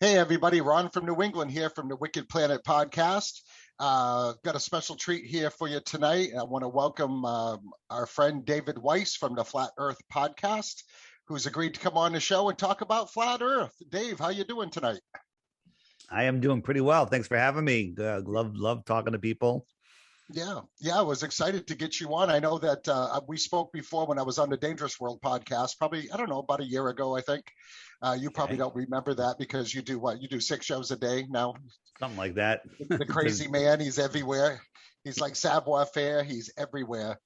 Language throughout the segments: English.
Hey, everybody. Ron from New England here from the Wicked Planet podcast. Got a special treat here for you tonight. I want to welcome our friend David Weiss from the Flat Earth podcast, who's agreed to come on the show and talk about Flat Earth. Dave, how you doing tonight? I am doing pretty well. Thanks for having me. Love talking to people. Yeah, I was excited to get you on. I know that we spoke before when I was on the Dangerous World podcast, probably, I don't know, about a year ago, I think. You probably don't remember that because you do what? You do 6 shows a day now? Something like that. The crazy man, he's everywhere. He's like savoir-faire, he's everywhere.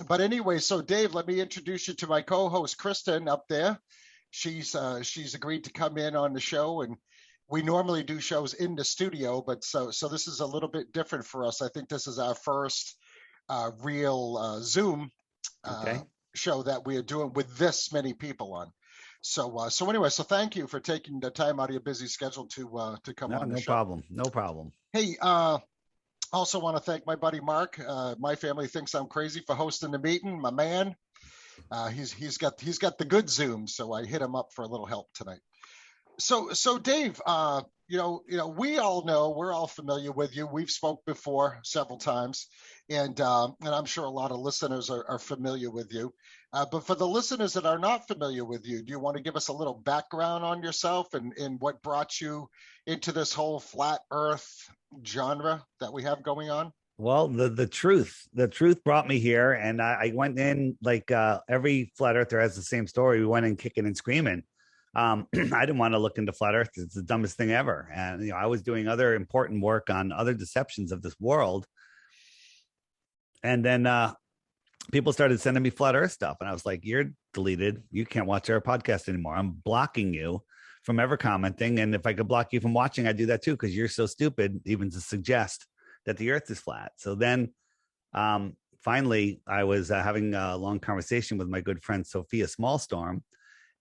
But anyway, so Dave, let me introduce you to my co-host, Kristen, up there. She's agreed to come in on the show, and we normally do shows in the studio, but so this is a little bit different for us. I think this is our first real Zoom show that we are doing with this many people on. So anyway, so thank you for taking the time out of your busy schedule to come on the show. No problem. Hey, also want to thank my buddy Mark. My family thinks I'm crazy for hosting the meeting. My man, he's got the good Zoom, so I hit him up for a little help tonight. So Dave, we all know, we're all familiar with you. We've spoke before several times, and I'm sure a lot of listeners are familiar with you. But for the listeners that are not familiar with you, do you want to give us a little background on yourself and what brought you into this whole flat Earth genre that we have going on? Well, the truth brought me here, and I went in like every flat earther has the same story. We went in kicking and screaming. I didn't want to look into flat earth. It's the dumbest thing ever. And, I was doing other important work on other deceptions of this world. And then people started sending me flat earth stuff. And I was like, you're deleted. You can't watch our podcast anymore. I'm blocking you from ever commenting. And if I could block you from watching, I'd do that too, because you're so stupid even to suggest that the earth is flat. So then finally, I was having a long conversation with my good friend, Sophia Smallstorm.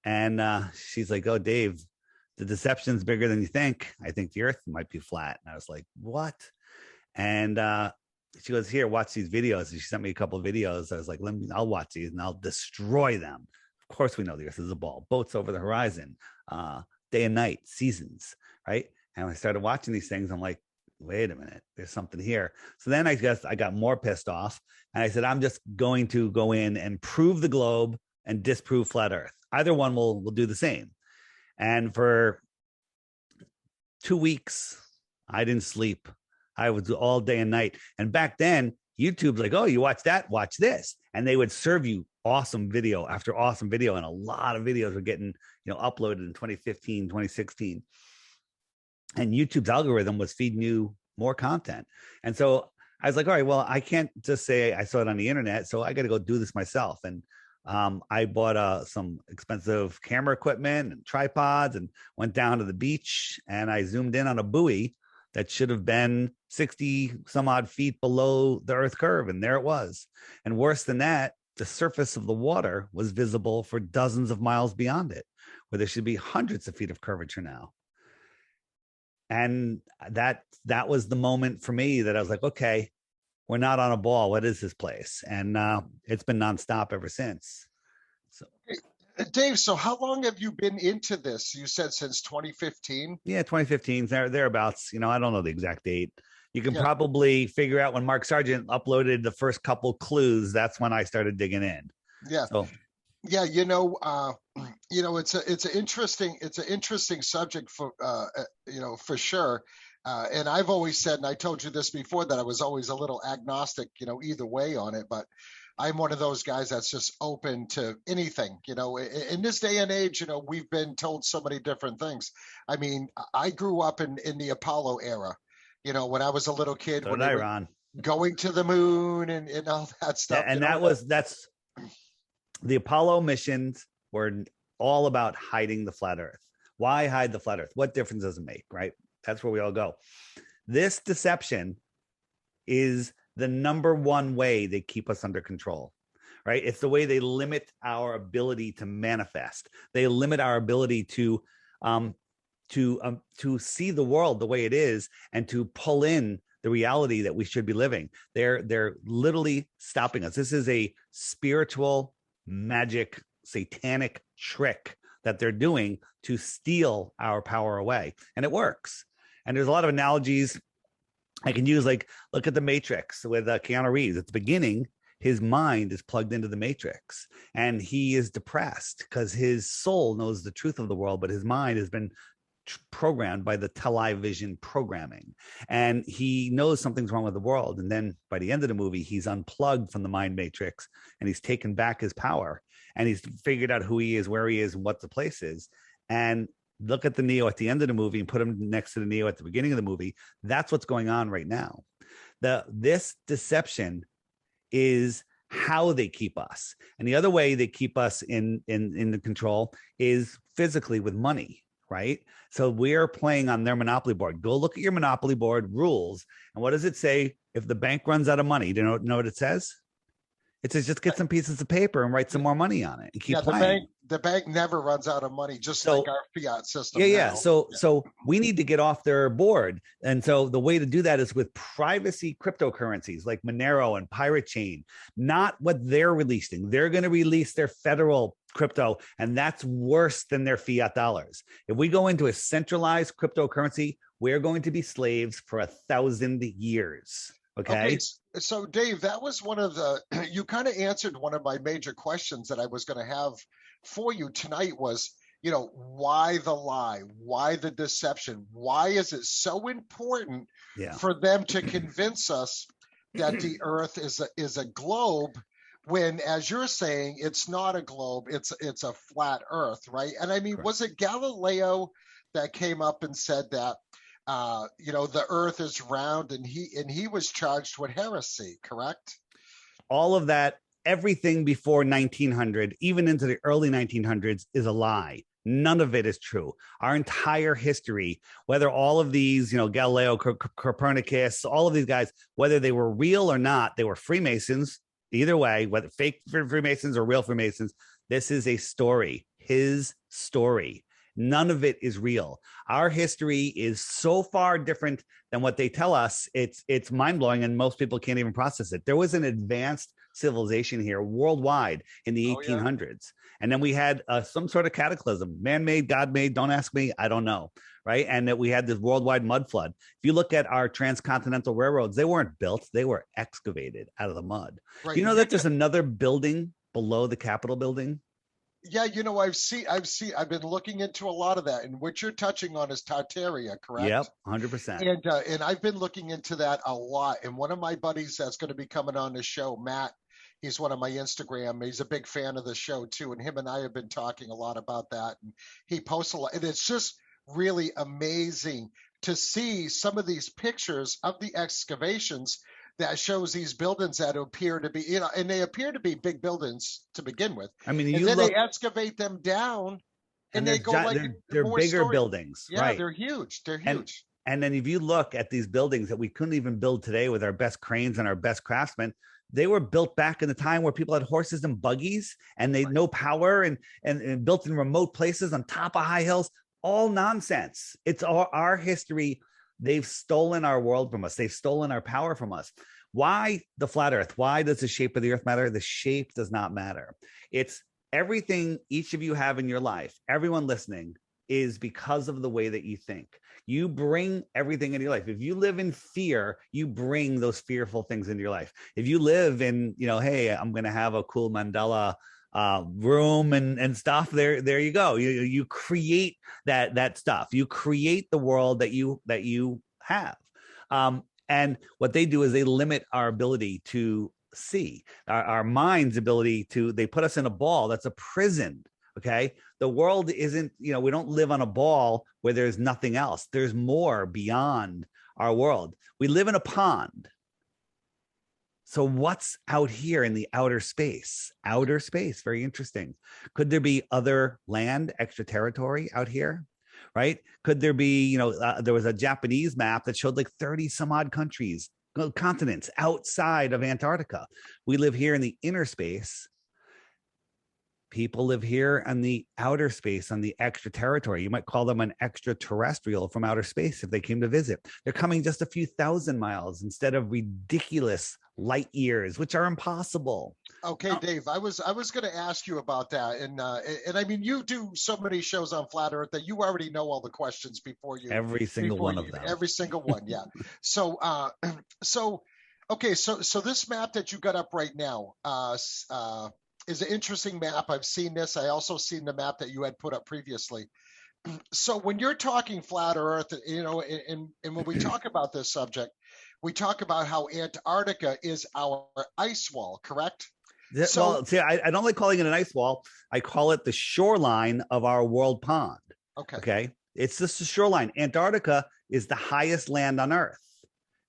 And she's like, oh, Dave, the deception's bigger than you think. I think the earth might be flat. And I was like, what? And she goes, here, watch these videos. And she sent me a couple of videos. I was like, I'll watch these and I'll destroy them. Of course, we know the earth is a ball. Boats over the horizon, day and night, seasons, right? And I started watching these things. I'm like, wait a minute, there's something here. So then I guess I got more pissed off. And I said, I'm just going to go in and prove the globe and disprove flat earth. Either one will do the same. And for 2 weeks, I didn't sleep. I was all day and night. And back then, YouTube's like, oh, you watch that, watch this. And they would serve you awesome video after awesome video. And a lot of videos were getting, uploaded in 2015, 2016. And YouTube's algorithm was feeding you more content. And so I was like, all right, well, I can't just say I saw it on the internet. So I got to go do this myself. And I bought some expensive camera equipment and tripods and went down to the beach, and I zoomed in on a buoy that should have been 60 some odd feet below the earth curve. And there it was. And worse than that, the surface of the water was visible for dozens of miles beyond it, where there should be hundreds of feet of curvature now. And that was the moment for me that I was like, okay, we're not on a ball. What is this place? And it's been nonstop ever since. So, Dave, so how long have you been into this? You said since 2015? Yeah, 2015, thereabouts. I don't know the exact date. You can probably figure out when Mark Sargent uploaded the first couple clues. That's when I started digging in. Yeah. So. Yeah, it's an interesting subject for for sure. And I've always said, and I told you this before, that I was always a little agnostic, either way on it. But I'm one of those guys that's just open to anything. In this day and age, we've been told so many different things. I mean, I grew up in the Apollo era. When I was a little kid, when they were going to the moon and all that stuff. Yeah, and that's the Apollo missions were all about hiding the flat Earth. Why hide the flat Earth? What difference does it make, right? That's where we all go. This deception is the number one way they keep us under control, right? It's the way they limit our ability to manifest. They limit our ability to see the world the way it is and to pull in the reality that we should be living. They're literally stopping us. This is a spiritual, magic, satanic trick that they're doing to steal our power away. And it works. And there's a lot of analogies I can use, like look at the Matrix with Keanu Reeves. At the beginning, his mind is plugged into the Matrix and he is depressed because his soul knows the truth of the world, but his mind has been programmed by the television programming, and he knows something's wrong with the world. And then by the end of the movie, he's unplugged from the mind matrix and he's taken back his power, and he's figured out who he is, where he is, and what the place is. And look at the Neo at the end of the movie and put him next to the Neo at the beginning of the movie. That's what's going on right now. This deception is how they keep us. And the other way they keep us in the control is physically with money, right? So we're playing on their monopoly board. Go look at your monopoly board rules. And what does it say if the bank runs out of money? Do you know what it says? It says just get some pieces of paper and write some more money on it and keep playing. The bank never runs out of money, just like our fiat system. Yeah. So we need to get off their board. And so the way to do that is with privacy cryptocurrencies like Monero and Pirate Chain, not what they're releasing. They're going to release their federal crypto, and that's worse than their fiat dollars. If we go into a centralized cryptocurrency, we're going to be slaves for 1,000 years. Okay. So Dave, that was one of the, you kind of answered one of my major questions that I was going to have for you tonight was, why the lie? Why the deception? Why is it so important for them to convince us that the Earth is a globe when, as you're saying, it's not a globe, it's a flat Earth, right? And I mean, correct. Was it Galileo that came up and said that, the Earth is round, and he was charged with heresy, correct? All of that, everything before 1900, even into the early 1900s, is a lie. None of it is true. Our entire history, whether all of these, Galileo, Copernicus, all of these guys, whether they were real or not, they were Freemasons. Either way, whether fake Freemasons or real Freemasons, this is a story, his story. None of it is real. Our history is so far different than what they tell us. It's mind-blowing, and most people can't even process it. There was an advanced civilization here worldwide in the 1800s. And then we had some sort of cataclysm, man-made, God-made, don't ask me, I don't know, right? And that we had this worldwide mud flood. If you look at our transcontinental railroads, they weren't built, they were excavated out of the mud. Right. Do you know that there's another building below the Capitol building? Yeah, I've been looking into a lot of that, and what you're touching on is Tataria, correct? Yep, 100%. And I've been looking into that a lot. And one of my buddies that's going to be coming on the show, Matt, he's one of my Instagram. He's a big fan of the show too, and him and I have been talking a lot about that. And he posts a lot, and it's just really amazing to see some of these pictures of the excavations that shows these buildings that appear to be, and they appear to be big buildings to begin with. I mean, and then they excavate them down, and they go they're bigger buildings. Yeah, right. They're huge. They're huge. And then if you look at these buildings that we couldn't even build today with our best cranes and our best craftsmen, they were built back in the time where people had horses and buggies, and they no power and built in remote places on top of high hills. All nonsense. It's our history. They've stolen our world from us. They've stolen our power from us. Why the flat Earth? Why does the shape of the Earth matter? The shape does not matter. It's everything each of you have in your life. Everyone listening is because of the way that you think. You bring everything in your life. If you live in fear, you bring those fearful things into your life. If you live in, hey, I'm going to have a cool Mandela room and stuff, there you go. You create that stuff. You create the world that you have. And what they do is they limit our ability to see, our mind's ability to, they put us in a ball that's a prison. Okay. The world isn't, we don't live on a ball where there's nothing else. There's more beyond our world. We live in a pond. So what's out here in the outer space? Outer space, very interesting. Could there be other land, extra territory out here? Right? Could there be, there was a Japanese map that showed like 30 some odd countries, continents outside of Antarctica. We live here in the inner space. People live here on the outer space, on the extra territory. You might call them an extraterrestrial from outer space if they came to visit. They're coming just a few thousand miles instead of ridiculous light years, which are impossible. Okay, Dave, I was going to ask you about that, and I mean, you do so many shows on flat Earth that you already know all the questions Every single one of them. every single one, yeah. So, so okay, so this map that you got up right now, is an interesting map. I've seen this. I also seen the map that you had put up previously. So when you're talking flat Earth, and when we talk about this subject, we talk about how Antarctica is our ice wall, correct? So, Well, see, I don't like calling it an ice wall. I call it the shoreline of our world pond. okay. Okay. It's just the shoreline. Antarctica is the highest land on Earth,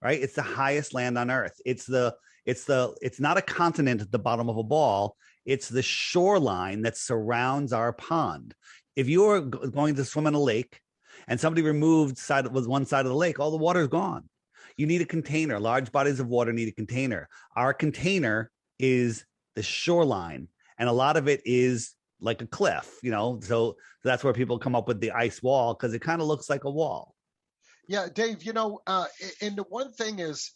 right? It's the highest land on Earth. It's not a continent at the bottom of a ball. It's the shoreline that surrounds our pond. If you are going to swim in a lake and somebody removed one side of the lake, all the water is gone. You need a container. Large bodies of water need a container. Our container is the shoreline, and a lot of it is like a cliff, so that's where people come up with the ice wall, because it kind of looks like a wall. Yeah, Dave, and the one thing is,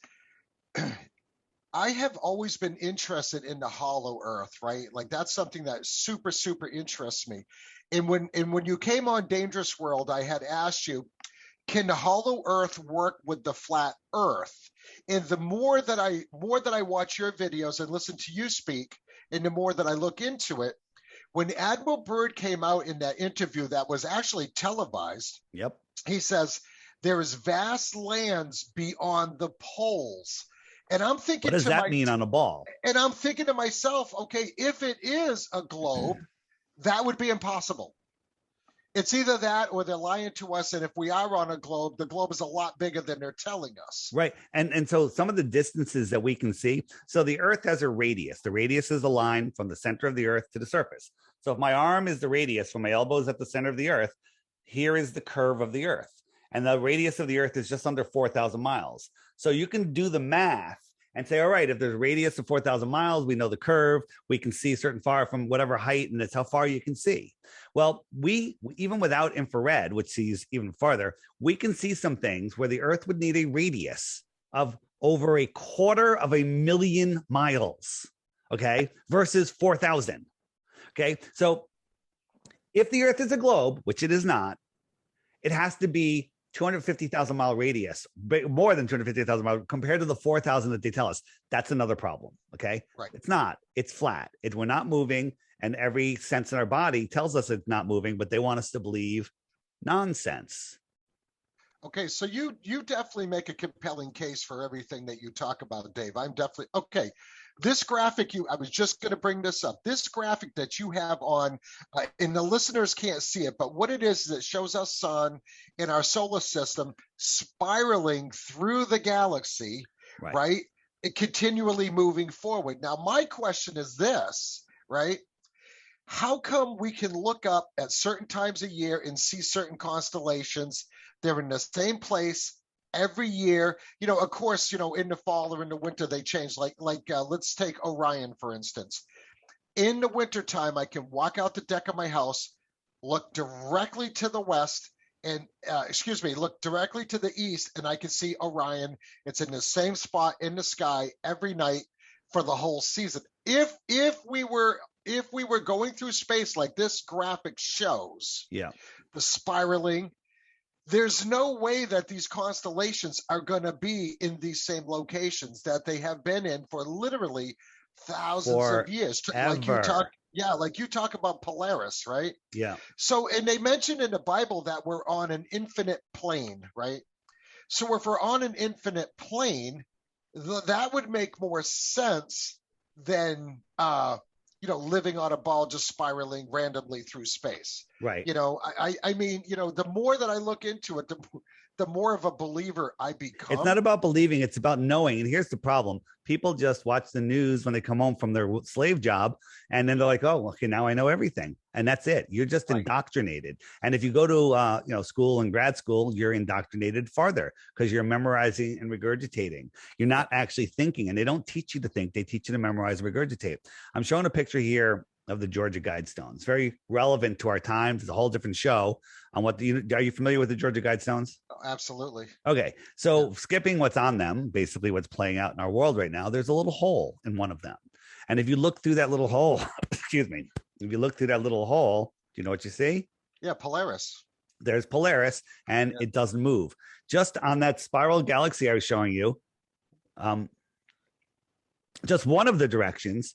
I have always been interested in the hollow earth, right? Like that's something that super, super interests me. And when you came on Dangerous World, I had asked you, can the hollow earth work with the flat earth? And the more that I watch your videos and listen to you speak, and the more that I look into it, when Admiral Byrd came out in that interview that was actually televised, yep, he says there is vast lands beyond the poles. And I'm thinking, what does that mean on a ball? And I'm thinking to myself, okay, if it is a globe, that would be impossible. It's either that or they're lying to us. And if we are on a globe, the globe is a lot bigger than they're telling us. Right. And so some of the distances that we can see. So the Earth has a radius. The radius is a line from the center of the Earth to the surface. So if my arm is the radius from my elbows at the center of the Earth, here is the curve of the Earth. And the radius of the Earth is just under 4,000 miles. So you can do the math and say, all right, if there's a radius of 4,000 miles, we know the curve, we can see certain far from whatever height, and that's how far you can see. Well, we, even without infrared, which sees even farther, we can see some things where the Earth would need a radius of over 250,000 miles, okay, versus 4,000. Okay, so if the Earth is a globe, which it is not, it has to be 250,000 mile radius, more than 250,000 miles compared to the 4,000 that they tell us. That's another problem. Okay. Right. It's not, it's flat. We're not moving, and every sense in our body tells us it's not moving, but they want us to believe nonsense. Okay. So you definitely make a compelling case for everything that you talk about, Dave. I'm definitely okay. This graphic, I was just going to bring this up. This graphic that you have on, and the listeners can't see it, but what it is it shows us sun in our solar system spiraling through the galaxy, right? It continually moving forward. Now, my question is this, right? How come we can look up at certain times a year and see certain constellations? They're in the same place every year, of course, in the fall or in the winter, they change. Like let's take Orion, for instance. In the wintertime, I can walk out the deck of my house, look directly to the west, and look directly to the east, and I can see Orion. It's in the same spot in the sky every night for the whole season. If we were going through space like this graphic shows, the spiraling, there's no way that these constellations are going to be in these same locations that they have been in for literally thousands of years. Like you talk about Polaris, right? Yeah. So, and they mention in the Bible that we're on an infinite plane, right? So if we're on an infinite plane, that would make more sense than living on a ball just spiraling randomly through space. Right. I mean, the more that I look into it, the more of a believer I become. It's not about believing, it's about knowing. And here's the problem. People just watch the news when they come home from their slave job, and then they're like, oh, okay, now I know everything. And that's it. You're just indoctrinated. And if you go to school and grad school, you're indoctrinated farther because you're memorizing and regurgitating. You're not actually thinking, and they don't teach you to think. They teach you to memorize and regurgitate. I'm showing a picture here of the Georgia Guidestones. Very relevant to our times. It's a whole different show on are you familiar with the Georgia Guidestones? Oh, absolutely. Okay. So skipping what's on them, basically what's playing out in our world right now, there's a little hole in one of them. And if you look through that little hole, excuse me, if you look through that little hole, do you know what you see? Yeah, Polaris. There's Polaris, and it doesn't move. Just on that spiral galaxy I was showing you, just one of the directions,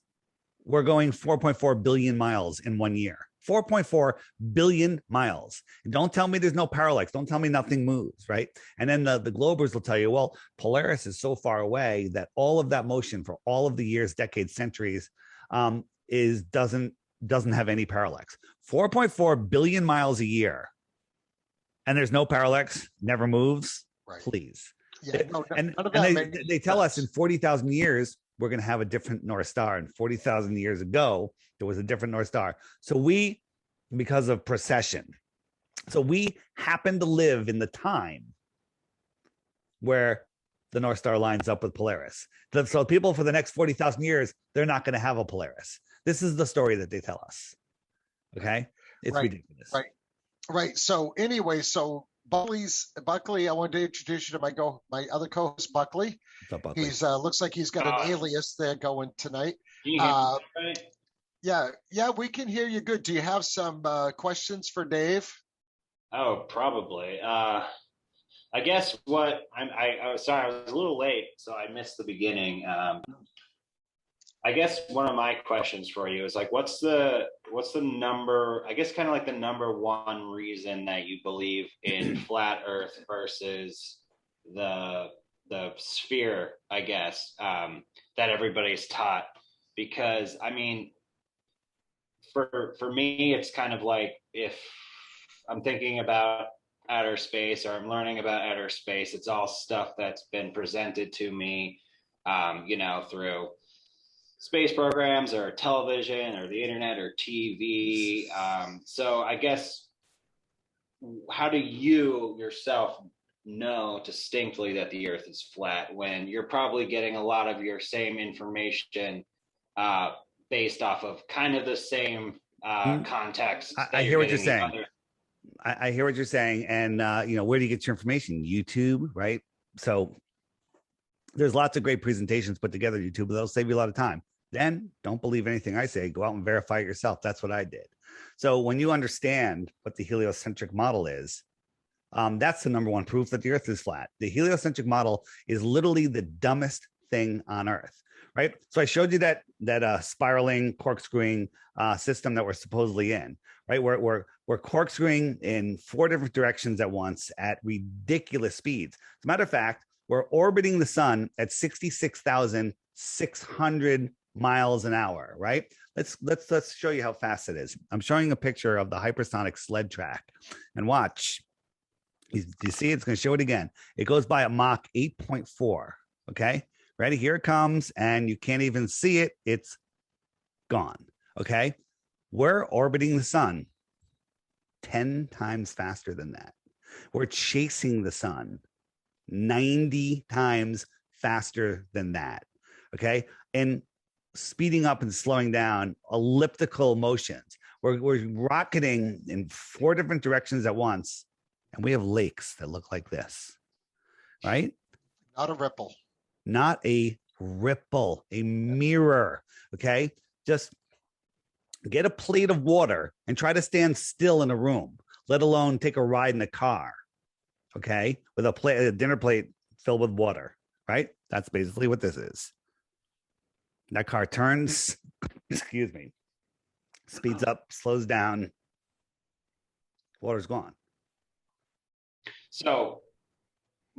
we're going 4.4 billion miles in 1 year. 4.4 billion miles. And don't tell me there's no parallax. Don't tell me nothing moves, right? And then the globers will tell you, well, Polaris is so far away that all of that motion for all of the years, decades, centuries doesn't have any parallax. 4.4 billion miles a year. And there's no parallax, never moves. Right. Please. Yeah, they tell us in 40,000 years, we're going to have a different North Star. And 40,000 years ago, there was a different North Star. So because of precession, so we happen to live in the time where the North Star lines up with Polaris. So people for the next 40,000 years, they're not going to have a Polaris. This is the story that they tell us. Okay? It's ridiculous. Right. So anyway, Buckley, I wanted to introduce you to my other co-host, Buckley. What's up, Buckley? He's looks like he's got an alias there going tonight. Can you hear me right? Yeah, we can hear you good. Do you have some questions for Dave? Oh, probably. I guess I was sorry, I was a little late, so I missed the beginning. I guess one of my questions for you is like, what's the number, I guess kind of like the number one reason that you believe in flat Earth versus the sphere, I guess, that everybody's taught? Because I mean, for me, it's kind of like if I'm thinking about outer space or I'm learning about outer space, it's all stuff that's been presented to me, through space programs or television or the internet or TV. So I guess, how do you yourself know distinctly that the Earth is flat when you're probably getting a lot of your same information based off of kind of the same context? I hear what you're saying. I hear what you're saying. And, where do you get your information? YouTube, right? So there's lots of great presentations put together on YouTube, but that'll save you a lot of time. Then don't believe anything I say. Go out and verify it yourself. That's what I did. So when you understand what the heliocentric model is, that's the number one proof that the Earth is flat. The heliocentric model is literally the dumbest thing on Earth, right? So I showed you that spiraling, corkscrewing system that we're supposedly in, right? We're corkscrewing in 4 different directions at once at ridiculous speeds. As a matter of fact, we're orbiting the sun at 66,600 miles an hour, right? Let's show you how fast it is. I'm showing a picture of the hypersonic sled track, and watch. You see, it's going to show it again. It goes by a Mach 8.4. Okay, ready? Here it comes, and you can't even see it. It's gone. Okay, we're orbiting the sun 10 times faster than that. We're chasing the sun 90 times faster than that. Okay, and speeding up and slowing down, elliptical motions. We're rocketing in 4 different directions at once, and we have lakes that look like this, right? Not a ripple. Not a ripple, a mirror. Okay, just get a plate of water and try to stand still in a room, let alone take a ride in a car. Okay, with a dinner plate filled with water, right? That's basically what this is. That car turns, excuse me, speeds up, slows down, water's gone. So,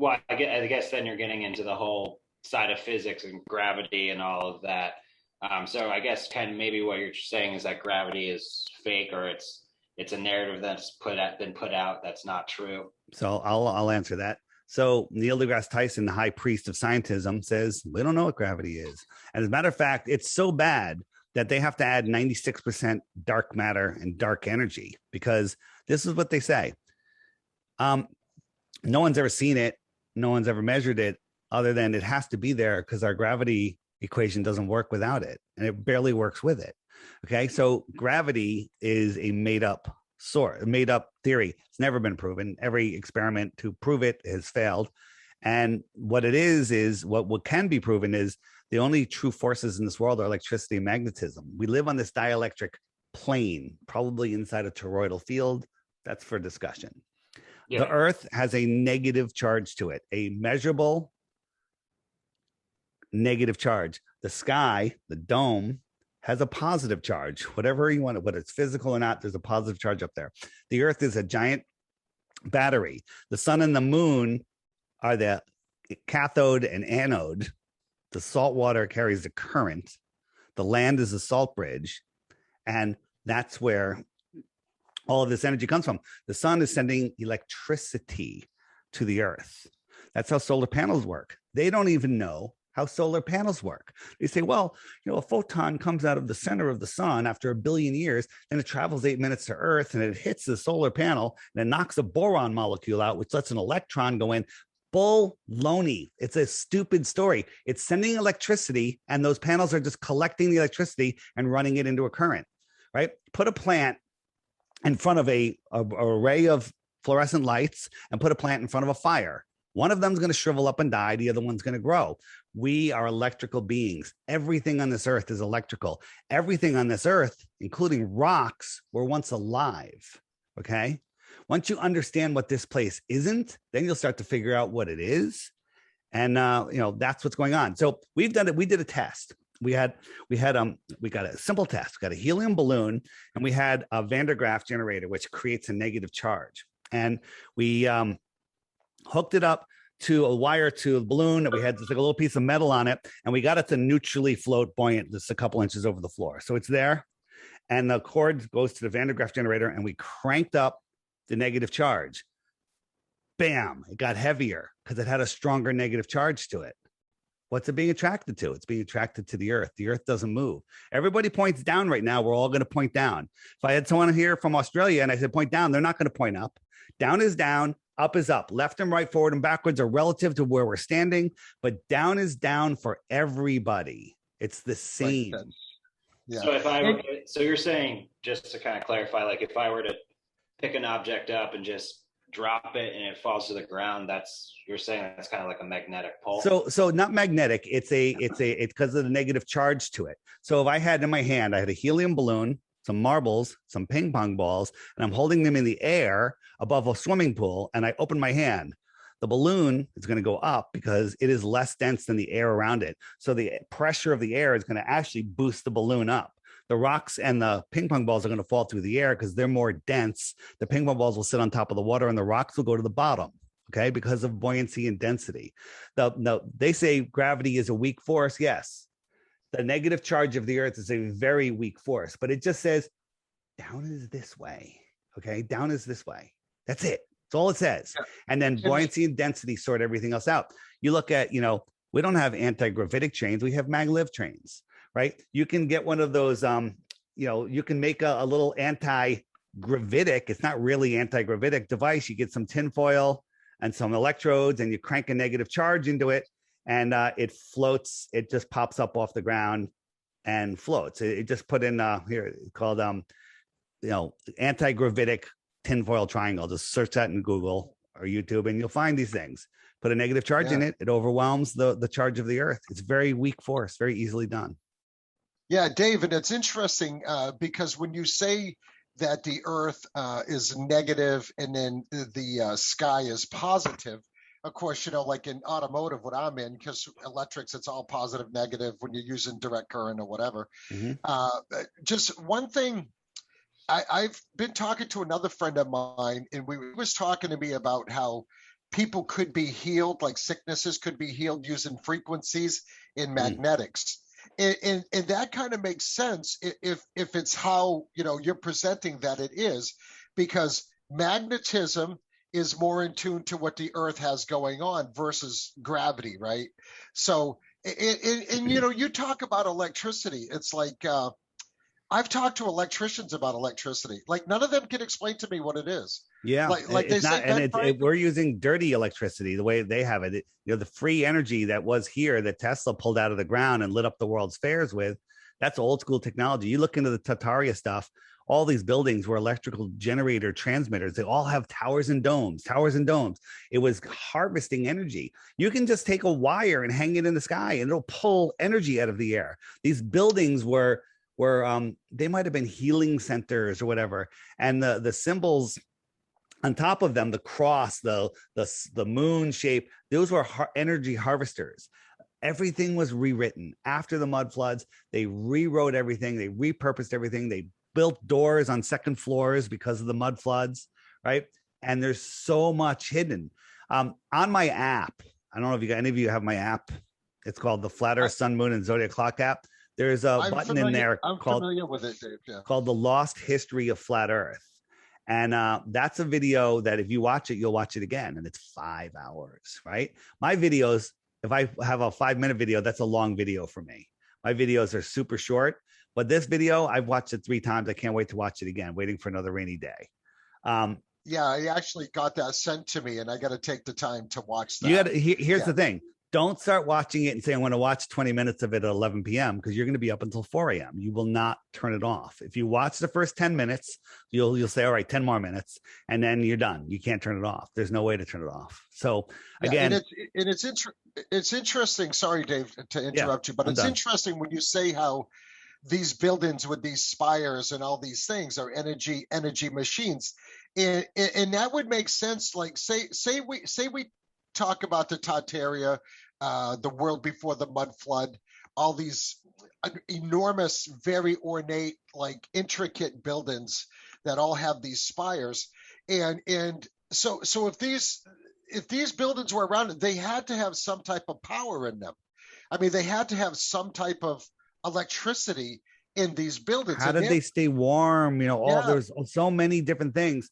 I guess then you're getting into the whole side of physics and gravity and all of that. So I guess kind of maybe what you're saying is that gravity is fake, or it's a narrative that's been put out that's not true. So I'll answer that. So Neil deGrasse Tyson, the high priest of scientism, says we don't know what gravity is. And as a matter of fact, it's so bad that they have to add 96% dark matter and dark energy, because this is what they say. No one's ever seen it. No one's ever measured it, other than it has to be there because our gravity equation doesn't work without it, and it barely works with it. Okay, so gravity is a made up theory. It's never been proven. Every experiment to prove it has failed. And what it is what can be proven is The only true forces in this world are electricity and magnetism. We live on this dielectric plane, probably inside a toroidal field. That's for discussion. Yeah. The Earth has a negative charge to it, a measurable negative charge. The sky, the dome, has a positive charge. Whatever you want, whether it's physical or not, there's a positive charge up there. The Earth is a giant battery. The sun and the moon are the cathode and anode. The salt water carries the current. The land is a salt bridge. And that's where all of this energy comes from. The sun is sending electricity to the Earth. That's how solar panels work. They don't even know how solar panels work. They say, well, a photon comes out of the center of the sun after 1 billion years, then it travels 8 minutes to Earth, and it hits the solar panel, and it knocks a boron molecule out, which lets an electron go in. Baloney. It's a stupid story. It's sending electricity, and those panels are just collecting the electricity and running it into a current, right? Put a plant in front of a array of fluorescent lights and put a plant in front of a fire. One of them is going to shrivel up and die. The other one's going to grow. We are electrical beings. Everything on this earth is electrical. Everything on this earth, including rocks, were once alive, okay? Once you understand what this place isn't, then you'll start to figure out what it is. And, that's what's going on. So we did a test. We got a simple test. We got a helium balloon, and we had a Van der Graaf generator, which creates a negative charge. And we hooked it up to a wire to a balloon, and we had just like a little piece of metal on it, and we got it to neutrally float buoyant, just a couple inches over the floor. So it's there, and the cord goes to the Van der Graaf generator, and we cranked up the negative charge. Bam, it got heavier because it had a stronger negative charge to it. What's it being attracted to? It's being attracted to the Earth. The Earth doesn't move. Everybody points down right now. We're all going to point down. If I had someone here from Australia and I said point down, they're not going to point up. Down is down, up is up. Left and right, forward and backwards are relative to where we're standing, but down is down for everybody. It's the same. Right. Yeah. So you're saying, just to kind of clarify, like if I were to pick an object up and just drop it and it falls to the ground, you're saying that's kind of like a magnetic pole. So not magnetic. It's because of the negative charge to it. So if I had in my hand, I had a helium balloon, some marbles, some ping pong balls, and I'm holding them in the air above a swimming pool, and I open my hand, the balloon is going to go up because it is less dense than the air around it. So the pressure of the air is going to actually boost the balloon up. The rocks and the ping pong balls are going to fall through the air because they're more dense. The ping pong balls will sit on top of the water, and the rocks will go to the bottom, okay, because of buoyancy and density. They say gravity is a weak force. Yes. The negative charge of the Earth is a very weak force, but it just says down is this way, okay? Down is this way. That's it. That's all it says. Yeah. And then buoyancy and density sort everything else out. You look at, we don't have anti-gravitic trains. We have maglev trains. Right? You can get one of those, you can make a little anti-gravitic. It's not really anti-gravitic device. You get some tinfoil and some electrodes, and you crank a negative charge into it, and it floats. It just pops up off the ground and floats. It just put in here called, anti-gravitic tinfoil triangle. Just search that in Google or YouTube, and you'll find these things. Put a negative charge in it. It overwhelms the charge of the Earth. It's very weak force, very easily done. Yeah, Dave, and it's interesting because when you say that the Earth is negative and then the sky is positive, of course, like in automotive, what I'm in, because electrics, it's all positive, negative when you're using direct current or whatever. Mm-hmm. Just one thing, I've been talking to another friend of mine, and he was talking to me about how people could be healed, like sicknesses could be healed using frequencies in magnetics. And that kind of makes sense if it's how you're presenting that it is, because magnetism is more in tune to what the Earth has going on versus gravity, right? So, and you talk about electricity. It's like I've talked to electricians about electricity. Like none of them can explain to me what it is. Yeah, like they say, we're using dirty electricity the way they have it. The free energy that was here that Tesla pulled out of the ground and lit up the world's fairs with, that's old school technology. You look into the Tataria stuff, all these buildings were electrical generator transmitters. They all have towers and domes, towers and domes. It was harvesting energy. You can just take a wire and hang it in the sky and it'll pull energy out of the air. These buildings were they might have been healing centers or whatever. And the symbols on top of them, the cross, the moon shape, those were energy harvesters. Everything was rewritten after the mud floods. They rewrote everything. They repurposed everything. They built doors on second floors because of the mud floods, right? And there's so much hidden. On my app, I don't know if any of you have my app. It's called the Flat Earth, Sun, Moon, and Zodiac Clock app. There's a button in there familiar with it, Dave. Yeah. Called The Lost History of Flat Earth. And that's a video that if you watch it, you'll watch it again. And it's 5 hours, right? My videos, if I have a 5-minute video, that's a long video for me. My videos are super short, but this video, I've watched it 3 times. I can't wait to watch it again, waiting for another rainy day. Yeah, I actually got that sent to me and I got to take the time to watch that. Here's the thing. Don't start watching it and say, I want to watch 20 minutes of it at 11 p.m. because you're going to be up until 4 a.m. You will not turn it off. If you watch the first 10 minutes, you'll say, all right, 10 more minutes, and then you're done. You can't turn it off. There's no way to turn it off. So again, and it's interesting. Sorry, Dave, to interrupt you, but it's interesting when you say how these buildings with these spires and all these things are energy machines, and that would make sense. Like say we talk about the Tataria, the world before the mud flood, all these enormous, very ornate, like intricate buildings that all have these spires. And so if these buildings were around, they had to have some type of power in them. I mean, they had to have some type of electricity in these buildings. How did they stay warm? There's so many different things.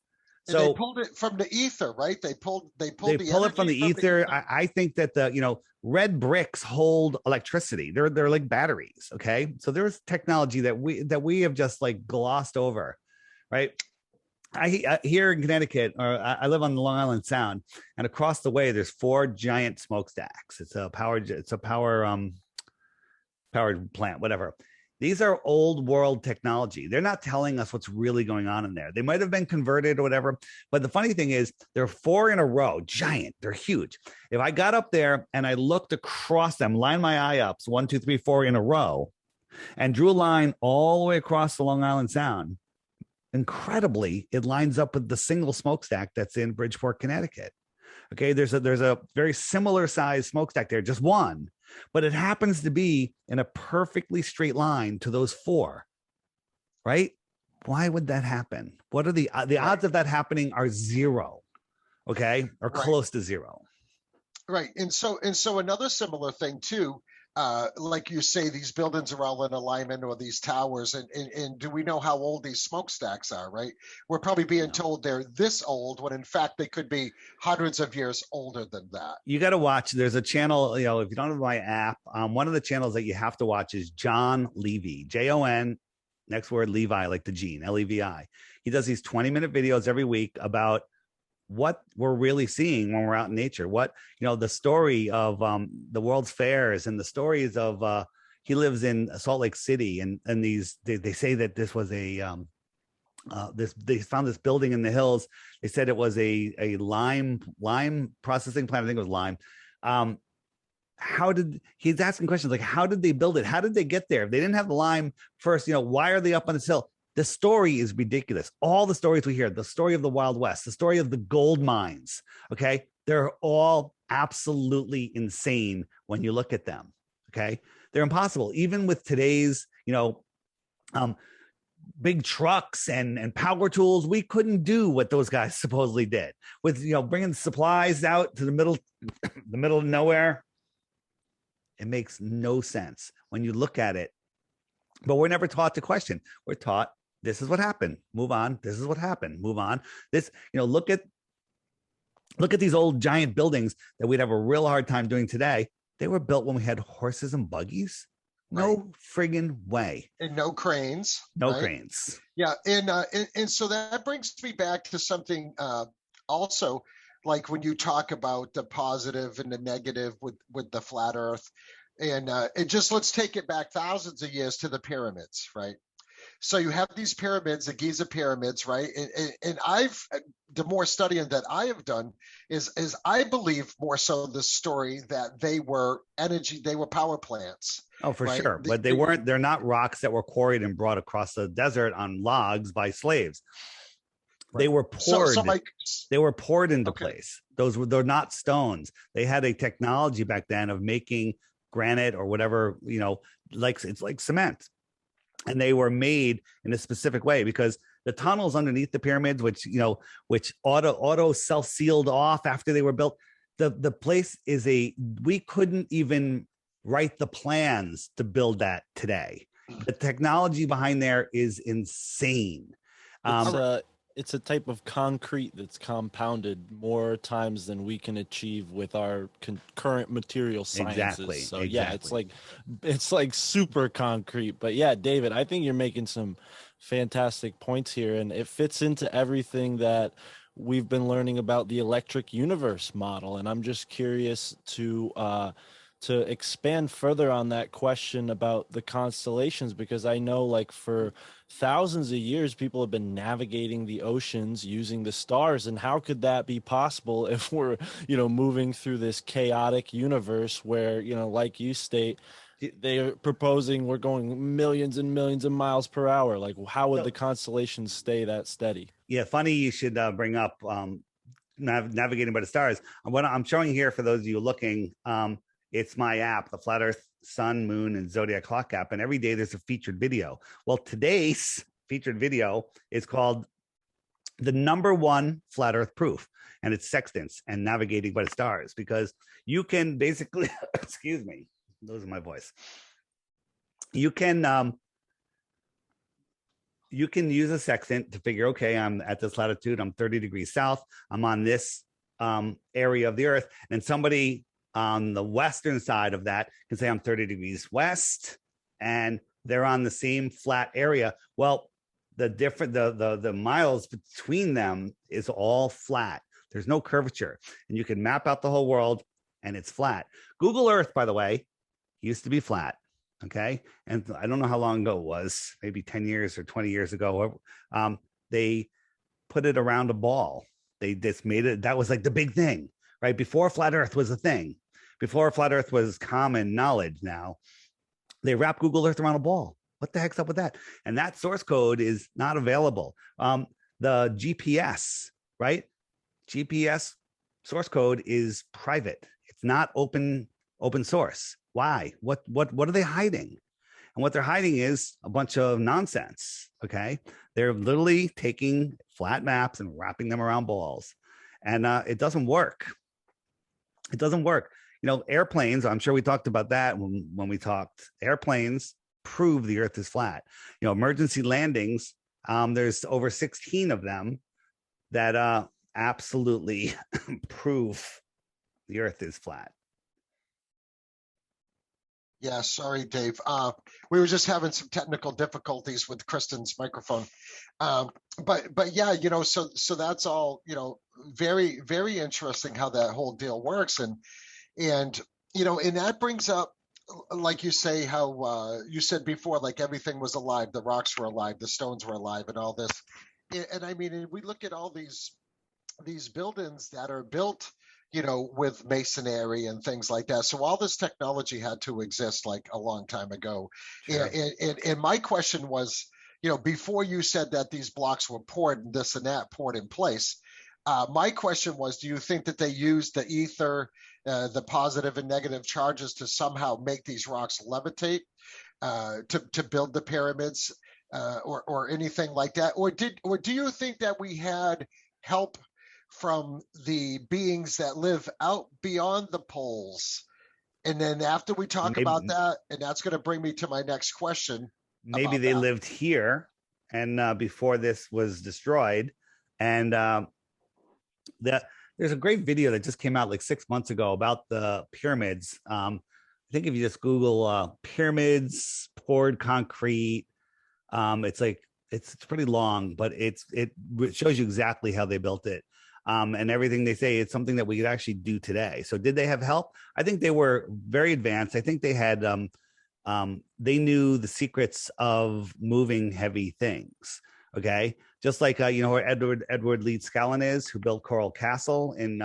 So they pulled it from the ether, right? They pull it from the ether. I think that the red bricks hold electricity. They're like batteries. Okay, so there's technology that we have just like glossed over, right? I here in Connecticut, or I live on the Long Island Sound, and across the way there's 4 giant smokestacks. It's a powered plant, whatever. These are old world technology. They're not telling us what's really going on in there. They might have been converted or whatever. But the funny thing is, there are 4 in a row, giant. They're huge. If I got up there and I looked across them, lined my eye up, so 1, 2, 3, 4 in a row, and drew a line all the way across the Long Island Sound, incredibly, it lines up with the single smokestack that's in Bridgeport, Connecticut. Okay, there's a very similar size smokestack there, just one. But it happens to be in a perfectly straight line to those 4, right? Why would that happen? What are the odds of that happening are 0, okay, or close to 0. Right, and so another similar thing too, like you say, these buildings are all in alignment, or these towers, and do we know how old these smokestacks are, right? We're probably being told they're this old when in fact they could be hundreds of years older than that. You got to watch. There's a channel, if you don't have my app, one of the channels that you have to watch is John Levy, Jon, next word Levi, like the gene, Levi. He does these 20-minute videos every week about what we're really seeing when we're out in nature. What, the story of the World's Fairs, and the stories of he lives in Salt Lake City, and these they say that this was a they found this building in the hills. They said it was a lime processing plant. I think it was lime. He's asking questions like, how did they build it? How did they get there? If they didn't have the lime first, why are they up on this hill? The story is ridiculous. All the stories we hear, the story of the Wild West, the story of the gold mines, okay? They're all absolutely insane when you look at them, okay? They're impossible. Even with today's, big trucks and power tools, we couldn't do what those guys supposedly did. With, bringing supplies out to the middle of nowhere, it makes no sense when you look at it. But we're never taught to question. We're taught, this is what happened. Move on. This is what happened. Move on. This, look at these old giant buildings that we'd have a real hard time doing today. They were built when we had horses and buggies. No friggin' way. And no cranes. No cranes. Yeah. And so that brings me back to something also, like when you talk about the positive and the negative with the flat earth. And let's take it back thousands of years to the pyramids, right? So you have these pyramids, the Giza pyramids, right? And I've the more studying that I have done is I believe more so the story that they were power plants. Oh, for right? sure. But they're not rocks that were quarried and brought across the desert on logs by slaves. Right. They were poured. They were poured into place. They're not stones. They had a technology back then of making granite or whatever, it's like cement. And they were made in a specific way because the tunnels underneath the pyramids, which auto self-sealed off after they were built, the place we couldn't even write the plans to build that today. The technology behind there is insane. It's a type of concrete that's compounded more times than we can achieve with our current material sciences. Exactly. So yeah, it's like super concrete. But yeah, David, I think you're making some fantastic points here, and it fits into everything that we've been learning about the electric universe model. And I'm just curious to expand further on that question about the constellations, because I know, like, for thousands of years people have been navigating the oceans using the stars, and how could that be possible if we're moving through this chaotic universe where, like you state, they're proposing we're going millions and millions of miles per hour? Like, how would the constellations stay that steady? Yeah, funny you should bring up navigating by the stars. What I'm showing here, for those of you looking, it's my app, the Flat Earth, Sun, Moon, and Zodiac Clock app. And every day there's a featured video. Well, today's featured video is called the #1 Flat Earth Proof. And it's sextants and navigating by the stars, because you can basically, excuse me, losing my voice. You can use a sextant to figure, okay, I'm at this latitude, I'm 30 degrees south, I'm on this area of the Earth, and somebody on the western side of that can say I'm 30 degrees west, and they're on the same flat area. Well, the miles between them is all flat. There's no curvature, and you can map out the whole world, and it's flat. Google Earth, by the way, used to be flat. Okay, and I don't know how long ago it was, maybe 10 years or 20 years ago. They put it around a ball. They just made it. That was like the big thing, right? Before flat Earth was a thing. Before flat Earth was common knowledge, now they wrap Google Earth around a ball. What the heck's up with that? And that source code is not available. The GPS, right? GPS source code is private. It's not open source. Why? What are they hiding? And what they're hiding is a bunch of nonsense. Okay, they're literally taking flat maps and wrapping them around balls, and it doesn't work. It doesn't work. Airplanes, I'm sure we talked about that when we talked. Airplanes prove the Earth is flat. Emergency landings, there's over 16 of them that absolutely prove the Earth is flat. Yeah, sorry, Dave. We were just having some technical difficulties with Kristen's microphone. But yeah, so that's all, very, very interesting how that whole deal works. And that brings up, like you say, how you said before, like everything was alive, the rocks were alive, the stones were alive, and all this. And I mean, we look at all these buildings that are built, with masonry and things like that. So all this technology had to exist like a long time ago. Sure. And my question was, before you said that these blocks were poured and this and that poured in place, my question was, do you think that they used the ether, the positive and negative charges, to somehow make these rocks levitate, to build the pyramids, or anything like that? Or do you think that we had help from the beings that live out beyond the poles? And then after we talk about that, and that's going to bring me to my next question. Maybe they lived here, and before this was destroyed. And there's a great video that just came out like 6 months ago about the pyramids. I think if you just Google pyramids, poured concrete, it's pretty long, but it shows you exactly how they built it. And everything they say, it's something that we could actually do today. So did they have help? I think they were very advanced. I think they had they knew the secrets of moving heavy things. Okay, just like you know where Edward Lee Scallon is, who built Coral Castle in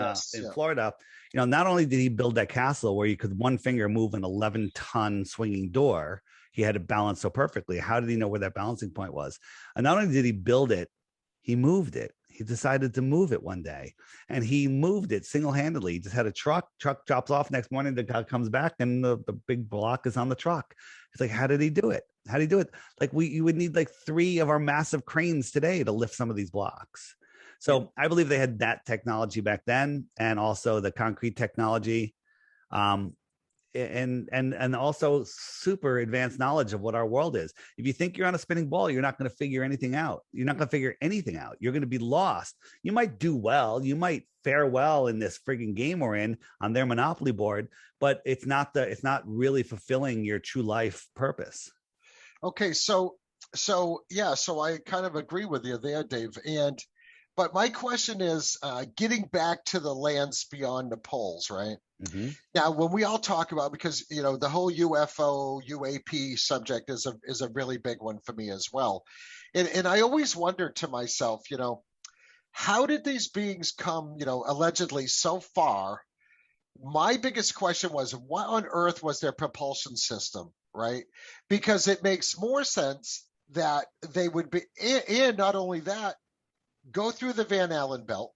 Florida. You know, not only did he build that castle where you could one finger move an 11-ton swinging door, he had it balanced so perfectly. How did he know where that balancing point was? And not only did he build it, he moved it. He decided to move it one day, and he moved it single-handedly. He just had a truck drops off next morning, the guy comes back, and the big block is on the truck. He's like, how did he do it? How do you do it? Like you would need like 3 of our massive cranes today to lift some of these blocks. So I believe they had that technology back then, and also the concrete technology, and also super advanced knowledge of what our world is. If you think you're on a spinning ball, you're not going to figure anything out. You're not going to figure anything out. You're going to be lost. You might do well. You might fare well in this frigging game we're in on their Monopoly board, but it's not really fulfilling your true life purpose. Okay, so I kind of agree with you there, Dave. But my question is, getting back to the lands beyond the poles, right? Mm-hmm. Now, when we all talk about, because you know the whole UFO UAP subject is a really big one for me as well, and I always wondered to myself, you know, how did these beings come, you know, allegedly so far? My biggest question was, what on earth was their propulsion system, right? Because it makes more sense that they would be, and not only that, go through the Van Allen belt,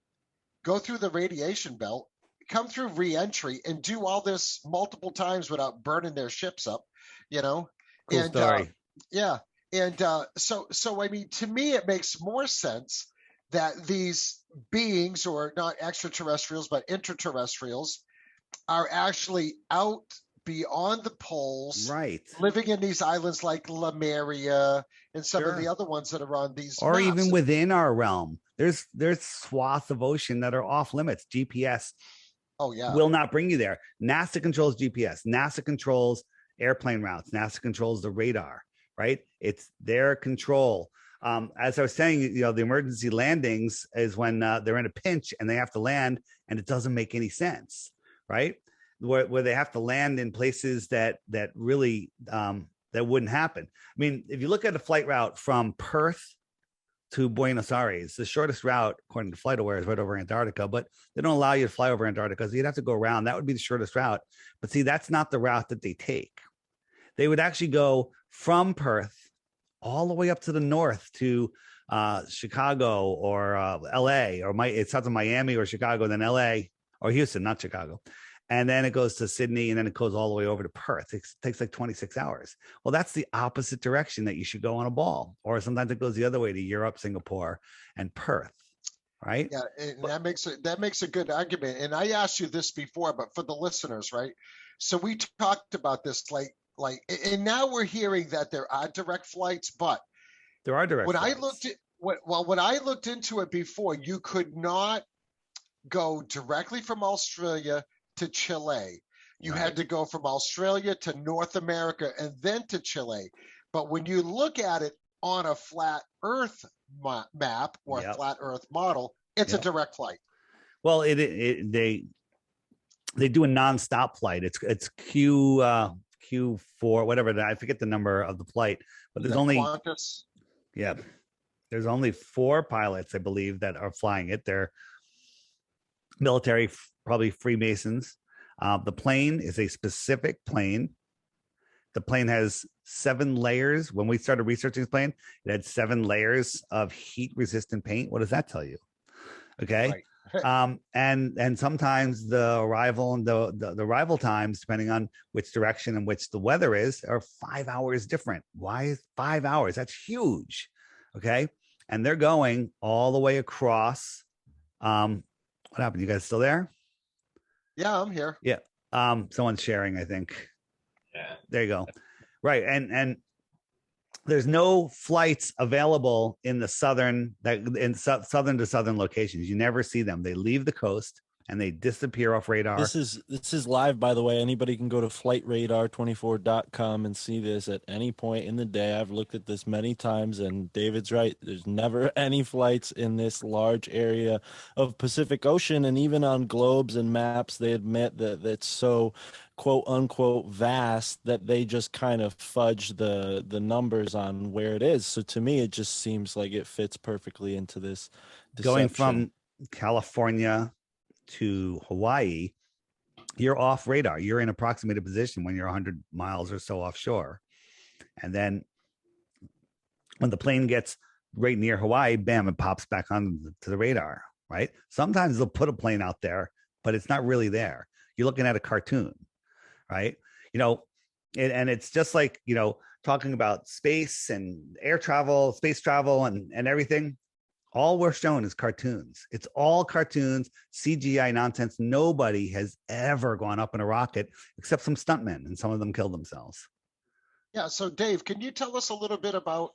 go through the radiation belt, come through re-entry, and do all this multiple times without burning their ships up, you know? Cool story. So I mean, to me, it makes more sense that these beings, or not extraterrestrials, but interterrestrials, are actually out beyond the poles, right? Living in these islands like Lemuria and some of the other ones that are on these or maps. Even within our realm. There's swaths of ocean that are off limits. GPS will not bring you there. NASA controls GPS. NASA controls airplane routes. NASA controls the radar, right? It's their control. As I was saying, you know, the emergency landings is when they're in a pinch and they have to land, and it doesn't make any sense, right? Where they have to land in places that really that wouldn't happen. I mean, if you look at a flight route from Perth to Buenos Aires, the shortest route, according to FlightAware, is right over Antarctica, but they don't allow you to fly over Antarctica, so you'd have to go around. That would be the shortest route. But see, that's not the route that they take. They would actually go from Perth all the way up to the north to Chicago or LA, or it starts in Miami or Chicago, then LA or Houston, not Chicago. And then it goes to Sydney, and then it goes all the way over to Perth. It takes like 26 hours. Well, that's the opposite direction that you should go on a ball. Or sometimes it goes the other way to Europe, Singapore, and Perth, right? Yeah, and that makes a good argument. And I asked you this before, but for the listeners, right? So we talked about this, and now we're hearing that there are direct flights, but there are direct flights. When I looked into it before, you could not go directly from Australia to Chile. You had to go from Australia to North America and then to Chile. But when you look at it on a flat Earth map or a flat Earth model, it's a direct flight. Well, they do a nonstop flight. It's Q4, whatever. I forget the number of the flight, but there's only Qantas. Yeah, there's only 4 pilots, I believe, that are flying it. They're military, probably Freemasons. The plane is a specific plane. The plane has 7 layers. When we started researching this plane, it had 7 layers of heat-resistant paint. What does that tell you? Okay. Right. And sometimes the arrival and the arrival times, depending on which direction and which the weather is, are 5 hours different. Why is 5 hours? That's huge. Okay. And they're going all the way across. What happened? You guys still there? Yeah, I'm here. Yeah. Someone's sharing, I think. Yeah. There you go. Right. And there's no flights available in the southern to southern locations. You never see them. They leave the coast and they disappear off radar. This is live, by the way. Anybody can go to flightradar24.com and see this at any point in the day. I've looked at this many times, and David's right. There's never any flights in this large area of Pacific Ocean, and even on globes and maps, they admit that it's so quote unquote vast that they just kind of fudge the numbers on where it is. So to me, it just seems like it fits perfectly into this deception. Going from California to Hawaii, you're off radar. You're in approximated position when you're 100 miles or so offshore. And then when the plane gets right near Hawaii, bam, it pops back onto the radar, right? Sometimes they'll put a plane out there, but it's not really there. You're looking at a cartoon, right? You know, and it's just like, you know, talking about space and air travel, space travel and everything. All we're shown is cartoons. It's all cartoons, CGI nonsense. Nobody has ever gone up in a rocket except some stuntmen, and some of them killed themselves. Yeah. So, Dave, can you tell us a little bit about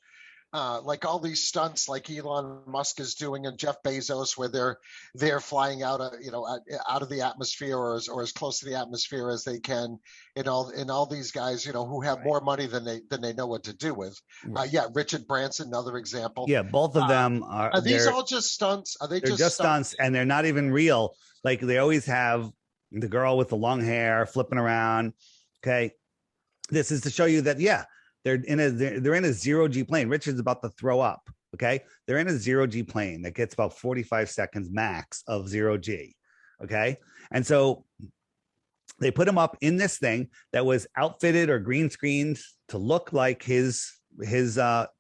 like all these stunts like Elon Musk is doing and Jeff Bezos, where they're flying out, out of the atmosphere or as close to the atmosphere as they can, and all these guys, you know, who have more money than they know what to do with. Yeah, Richard Branson, another example. Yeah, both of them are these all just stunts? Are they just stunts, and they're not even real. Like they always have the girl with the long hair flipping around. Okay, this is to show you that they're in a zero-G plane. Richard's about to throw up. Okay, they're in a zero-G plane that gets about 45 seconds max of zero-G. Okay, and so they put him up in this thing that was outfitted or green screened to look like his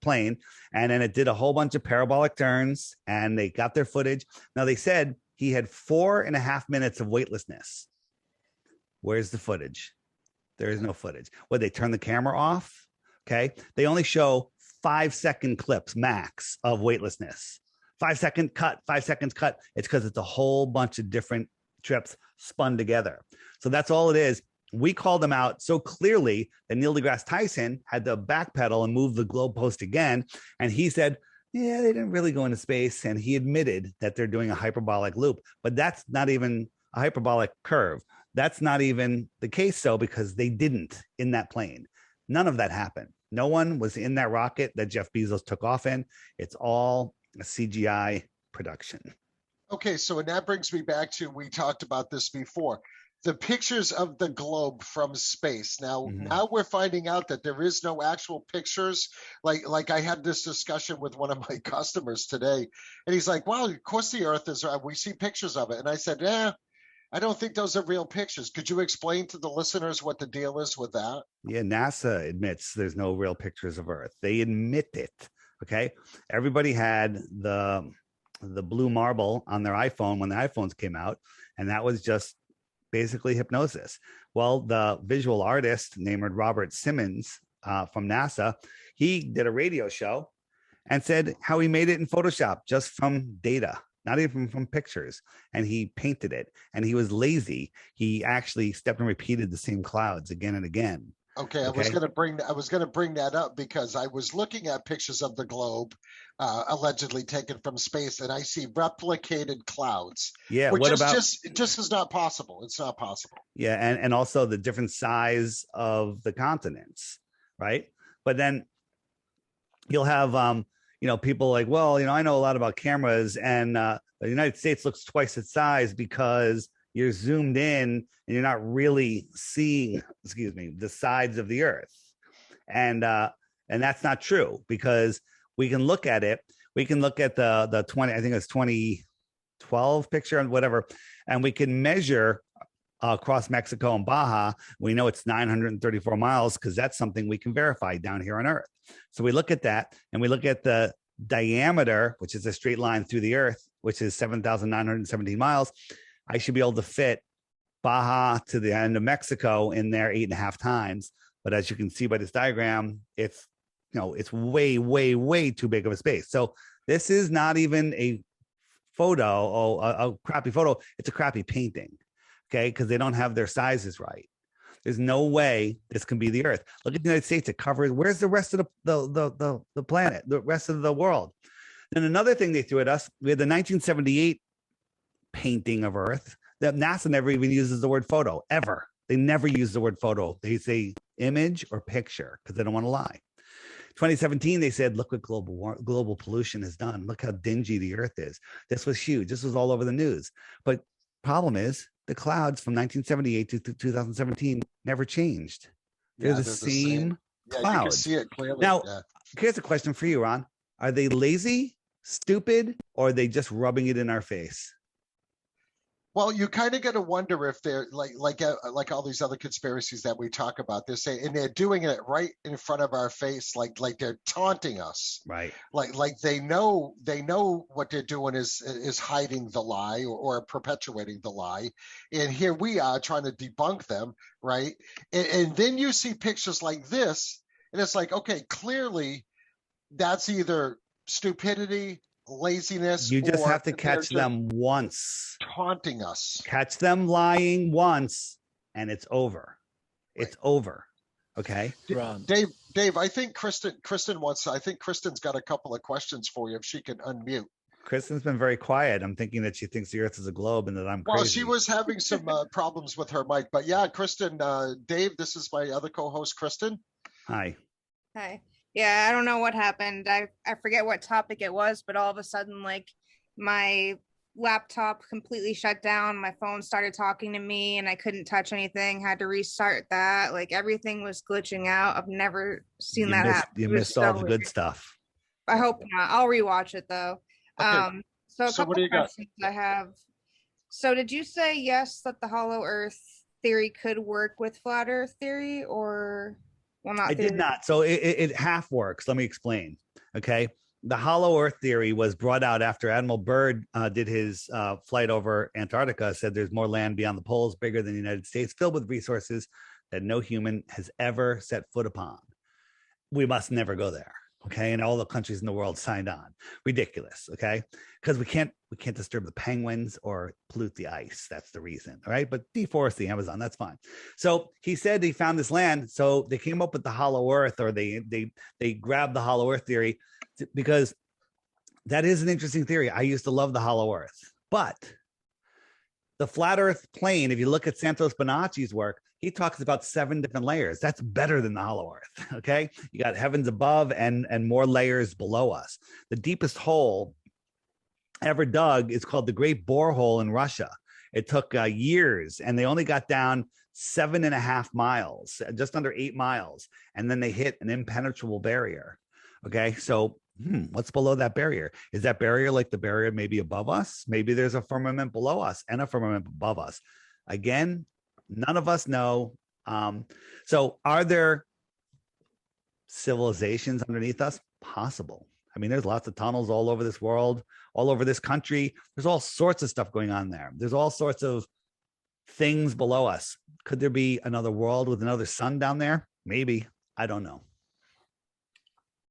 plane, and then it did a whole bunch of parabolic turns, and they got their footage. Now they said he had 4.5 minutes of weightlessness. Where's the footage? There is no footage. Would they turn the camera off? Okay, they only show 5-second clips max of weightlessness. 5-second cut, 5 seconds cut. It's because it's a whole bunch of different trips spun together. So that's all it is. We called them out so clearly that Neil deGrasse Tyson had to backpedal and move the globe post again. And he said, yeah, they didn't really go into space. And he admitted that they're doing a hyperbolic loop, but that's not even a hyperbolic curve. That's not even the case, though, because they didn't in that plane. None of that happened. No one was in that rocket that Jeff Bezos took off in. It's all a CGI production. Okay, so and that brings me back to, we talked about this before, the pictures of the globe from space. Now, now we're finding out that there is no actual pictures. Like I had this discussion with one of my customers today, and he's like, "Well, of course the Earth is. We see pictures of it." And I said, I don't think those are real pictures. Could you explain to the listeners what the deal is with that? Yeah, NASA admits there's no real pictures of Earth. They admit it. Okay, everybody had the blue marble on their iPhone when the iPhones came out, and that was just basically hypnosis. Well, the visual artist named Robert Simmons from NASA, he did a radio show and said how he made it in Photoshop just from data, not even from pictures, and he painted it, and he was lazy. He actually stepped and repeated the same clouds again and again. Okay, I was going to bring that up because I was looking at pictures of the globe allegedly taken from space, and I see replicated clouds. Yeah, which just is not possible. It's not possible. Yeah, and also the different size of the continents, right? But then you'll have people like, well, I know a lot about cameras, and the United States looks twice its size because you're zoomed in and you're not really seeing, the sides of the Earth. And that's not true, because we can look at it. We can look at the 2012 picture and whatever, and we can measure across Mexico and Baja. We know it's 934 miles because that's something we can verify down here on Earth. So we look at that, and we look at the diameter, which is a straight line through the Earth, which is 7,917 miles. I should be able to fit Baja to the end of Mexico in there 8.5 times. But as you can see by this diagram, it's way, way, way too big of a space. So this is not even a photo or a crappy photo. It's a crappy painting, okay? Because they don't have their sizes right. There's no way this can be the Earth. Look at the United States. It covers. Where's the rest of the planet, the rest of the world? Then another thing they threw at us, we had the 1978 painting of Earth That NASA never even uses the word photo ever. They never use the word photo. They say image or picture because they don't want to lie. 2017, they said, look what global pollution has done. Look how dingy the earth is. This was huge. This was all over the news. But problem is the clouds from 1978 to 2017 never changed. They're the same clouds. You can see it clearly. Now, here's a question for you, Ron. Are they lazy, stupid, or are they just rubbing it in our face? Well, you kind of got to wonder if they're like all these other conspiracies that we talk about. They're saying, and they're doing it right in front of our face, like they're taunting us, right? Like they know what they're doing is hiding the lie or perpetuating the lie, and here we are trying to debunk them, right? And then you see pictures like this, and it's like, okay, clearly that's either stupidity, laziness. You just have to catch them once. Taunting us. Catch them lying once, and it's over. Right. It's over. Okay. Dave, I think Kristen wants. I think Kristen's got a couple of questions for you if she can unmute. Kristen's been very quiet. I'm thinking that she thinks the Earth is a globe and that I'm crazy. Well, she was having some problems with her mic, but yeah, Kristen, Dave, this is my other co-host, Kristen. Hi. Hi. Yeah, I don't know what happened. I forget what topic it was, but all of a sudden, like, my laptop completely shut down. My phone started talking to me and I couldn't touch anything. Had to restart that. Like, everything was glitching out. I've never seen that happen. You missed all the good stuff. I hope not. I'll rewatch it though. Okay. So a couple questions I have. So did you say yes that the hollow Earth theory could work with flat Earth theory, or? Well, I did not. So it half works. Let me explain. Okay. The hollow Earth theory was brought out after Admiral Byrd did his flight over Antarctica, said there's more land beyond the poles, bigger than the United States, filled with resources that no human has ever set foot upon. We must never go there. Okay. And all the countries in the world signed on. Ridiculous. Okay. Because we can't disturb the penguins or pollute the ice. That's the reason. All right. But deforest the Amazon. That's fine. So he said he found this land. So they came up with the hollow Earth, or they grabbed the hollow Earth theory, because that is an interesting theory. I used to love the hollow Earth, but the flat Earth plane, if you look at Santos Bonacci's work, he talks about 7 different layers. That's better than the hollow Earth. Okay. You got heavens above and more layers below us. The deepest hole ever dug is called the Great Borehole in Russia. It took years, and they only got down 7.5 miles, just under 8 miles. And then they hit an impenetrable barrier. Okay. So what's below that barrier? Is that barrier like the barrier maybe above us? Maybe there's a firmament below us and a firmament above us. Again, none of us know. So are there civilizations underneath us? Possible. I mean, there's lots of tunnels all over this world, all over this country. There's all sorts of stuff going on there. There's all sorts of things below us. Could there be another world with another sun down there? Maybe. I don't know.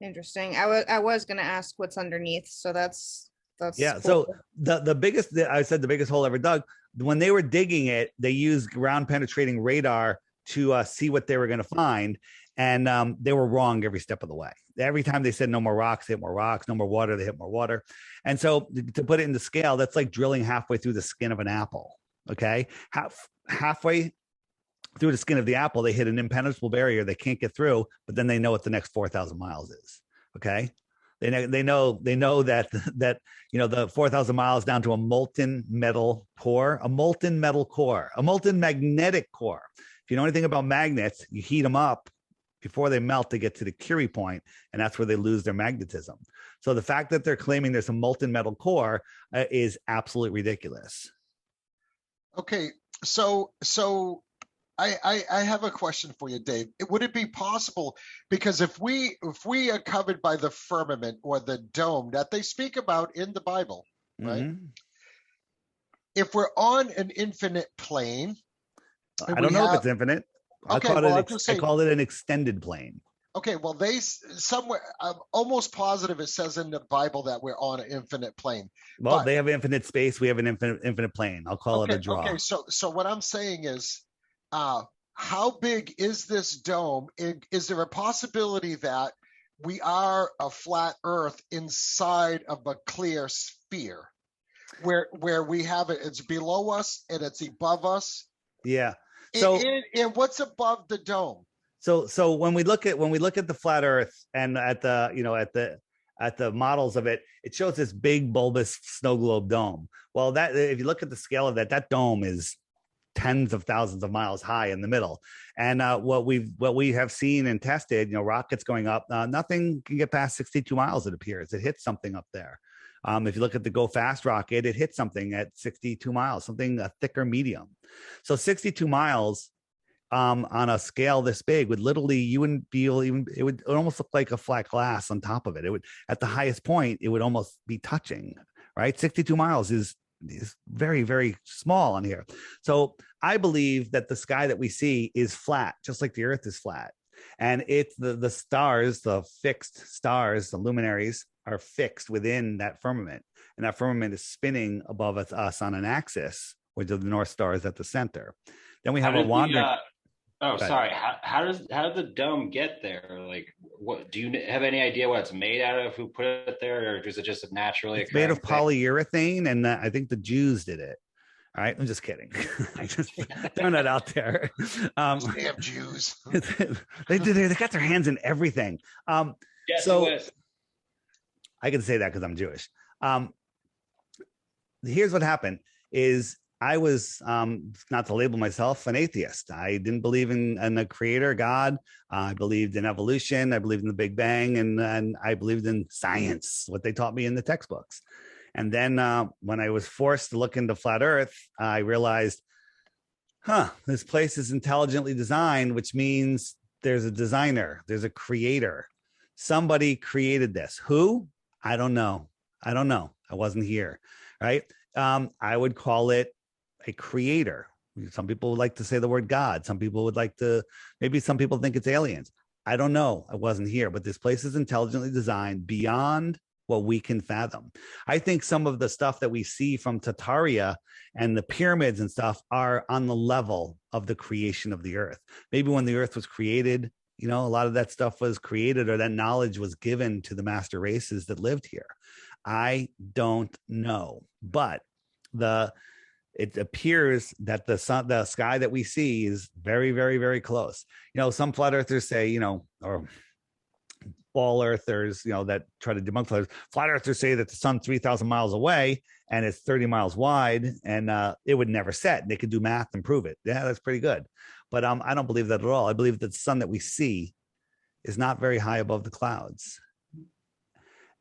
Interesting. I was going to ask what's underneath. So that's yeah. Cool. So the biggest, I said the biggest hole ever dug, when they were digging it, they used ground penetrating radar to see what they were going to find. And they were wrong every step of the way. Every time they said no more rocks, they hit more rocks, no more water, they hit more water. And so to put it into scale, that's like drilling halfway through the skin of an apple. Okay. Halfway through the skin of the apple, they hit an impenetrable barrier they can't get through, but then they know what the next 4,000 miles is. Okay. They know that, you know, the 4,000 miles down to a molten metal core, a molten magnetic core. If you know anything about magnets, you heat them up before they melt to get to the Curie point, and that's where they lose their magnetism. So the fact that they're claiming there's a molten metal core is absolutely ridiculous. Okay, so I have a question for you, Dave. Would it be possible, because if we are covered by the firmament or the dome that they speak about in the Bible, right? Mm-hmm. If we're on an infinite plane, I don't know if it's infinite. I call it an extended plane. Okay, well, somewhere, I'm almost positive it says in the Bible that we're on an infinite plane. Well, they have infinite space. We have an infinite plane. I'll call it a draw. Okay, so what I'm saying is, how big is this dome? Is there a possibility that we are a flat Earth inside of a clear sphere? where we have it. It's below us and it's above us. Yeah. So and what's above the dome? So when we look at the flat Earth and at the models of it, it shows this big bulbous snow globe dome. Well, that if you look at the scale of that dome is tens of thousands of miles high in the middle. And what we have seen and tested, rockets going up, nothing can get past 62 miles. It appears it hits something up there. If you look at the Go Fast rocket, it hit something at 62 miles, something a thicker medium. So 62 miles on a scale this big would literally, you wouldn't feel even, it would almost look like a flat glass on top of it. It would, at the highest point, it would almost be touching, right? 62 miles is very, very small on here. So I believe that the sky that we see is flat, just like the Earth is flat. And it's the stars, the fixed stars, the luminaries are fixed within that firmament. And that firmament is spinning above us on an axis, with the North Star is at the center. Then we have a wandering. Sorry. How did the dome get there? Like, what do you have any idea what it's made out of? Who put it there, or is it just a naturally? It's made of polyurethane, and I think the Jews did it. All right, I'm just kidding. I just throwing that out there. Damn Jews! They got their hands in everything. Yes, so I can say that because I'm Jewish. Here's what happened: is I was, not to label myself, an atheist. I didn't believe in a creator, God. I believed in evolution. I believed in the Big Bang, and I believed in science, what they taught me in the textbooks. And then when I was forced to look into flat Earth, I realized, this place is intelligently designed, which means there's a designer, there's a creator. Somebody created this. Who? I don't know. I wasn't here, right? I would call it a creator. Some people would like to say the word God. Some people would like to, maybe some people think it's aliens. I don't know. I wasn't here, but this place is intelligently designed beyond what we can fathom. I think some of the stuff that we see from Tataria and the pyramids and stuff are on the level of the creation of the Earth. Maybe when the Earth was created, a lot of that stuff was created, or that knowledge was given to the master races that lived here. I don't know, but it appears that the sky that we see is very, very, very close. Some flat earthers say, or ball earthers, that try to debunk flat earthers say that the sun's 3,000 miles away and it's 30 miles wide, and it would never set. They could do math and prove it. Yeah, that's pretty good. But I don't believe that at all. I believe that the sun that we see is not very high above the clouds,